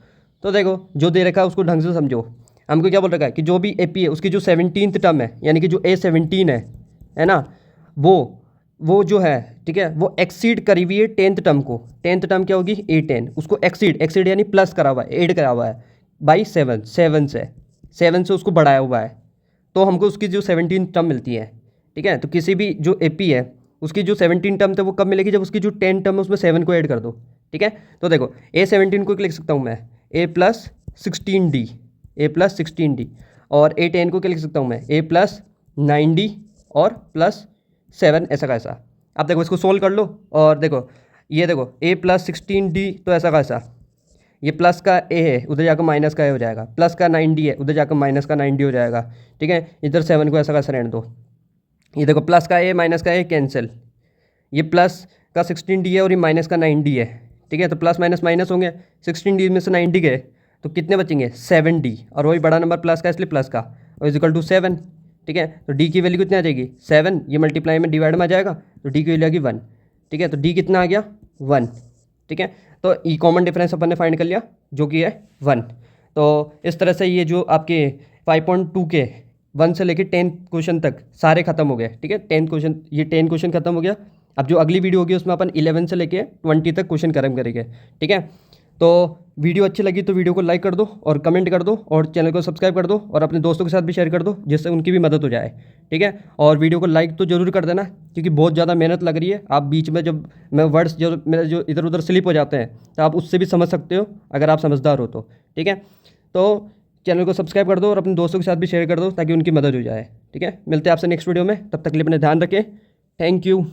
A: तो देखो जो दे रखा है उसको ढंग से समझो। हमको क्या बोल रखा है कि जो भी एपी है उसकी जो 17th टर्म है, यानी कि जो A17 है ना, वो जो है, ठीक है, वो एक्सीड करी हुई है 10th टर्म को। 10th टर्म क्या होगी A10, उसको एक्सीड यानी प्लस करा हुआ है, ऐड करा हुआ है बाई 7 से उसको बढ़ाया हुआ है, तो हमको उसकी जो 17th टर्म मिलती है। ठीक है, तो किसी भी जो एपी है उसकी जो 17 टर्म थे वो कब मिलेगी, जब उसकी जो 10 टर्म है उसमें 7 को ऐड कर दो। ठीक है, तो देखो A17 को लिख सकता हूँ मैं A प्लस 16D और A10 को क्या लिख सकता हूँ मैं A प्लस 9D और प्लस 7, ऐसा कैसा। अब देखो इसको सोल्व कर लो और देखो ये देखो A प्लस 16D तो ऐसा कैसा, ये प्लस का A है उधर जाकर माइनस का A हो जाएगा, प्लस का 9D है उधर जाकर माइनस का 9D हो जाएगा। ठीक है, इधर 7 को ऐसा कैसा रहने दो, ये देखो प्लस का A माइनस का A कैंसिल, ये प्लस का 16D है और ये माइनस का 9D है। ठीक है, तो प्लस माइनस माइनस होंगे, 16D में से 9D गए तो कितने बचेंगे 7D, और वही बड़ा नंबर प्लस का इसलिए प्लस का, और इज इक्वल टू 7। ठीक है, तो D की वैल्यू कितनी आ जाएगी 7, ये मल्टीप्लाई में डिवाइड में आ जाएगा तो D की वैल्यू आ गई 1। ठीक है, तो D कितना आ गया 1। ठीक है, तो ई कॉमन डिफरेंस अपन ने फाइंड कर लिया जो कि है 1। तो इस तरह से ये जो आपके 5.2 के 1 से लेके 10 क्वेश्चन तक सारे खत्म हो गए। ठीक है, 10 क्वेश्चन खत्म हो गया। अब जो अगली वीडियो होगी उसमें अपन 11 से लेके 20 तक क्वेश्चन खत्म करेंगे। ठीक है, तो वीडियो अच्छी लगी तो वीडियो को लाइक कर दो और कमेंट कर दो और चैनल को सब्सक्राइब कर दो और अपने दोस्तों के साथ भी शेयर कर दो जिससे उनकी भी मदद हो जाए। ठीक है, और वीडियो को लाइक तो ज़रूर कर देना क्योंकि बहुत ज़्यादा मेहनत लग रही है। आप बीच में जब मैं वर्ड्स जो मेरे जो इधर उधर स्लिप हो जाते हैं तो आप उससे भी समझ सकते हो अगर आप समझदार हो तो। ठीक है, तो चैनल को सब्सक्राइब कर दो और अपने दोस्तों के साथ भी शेयर कर दो ताकि उनकी मदद हो जाए। ठीक है, मिलते हैं आपसे नेक्स्ट वीडियो में, तब तक के लिए अपने ध्यान रखें। Thank you.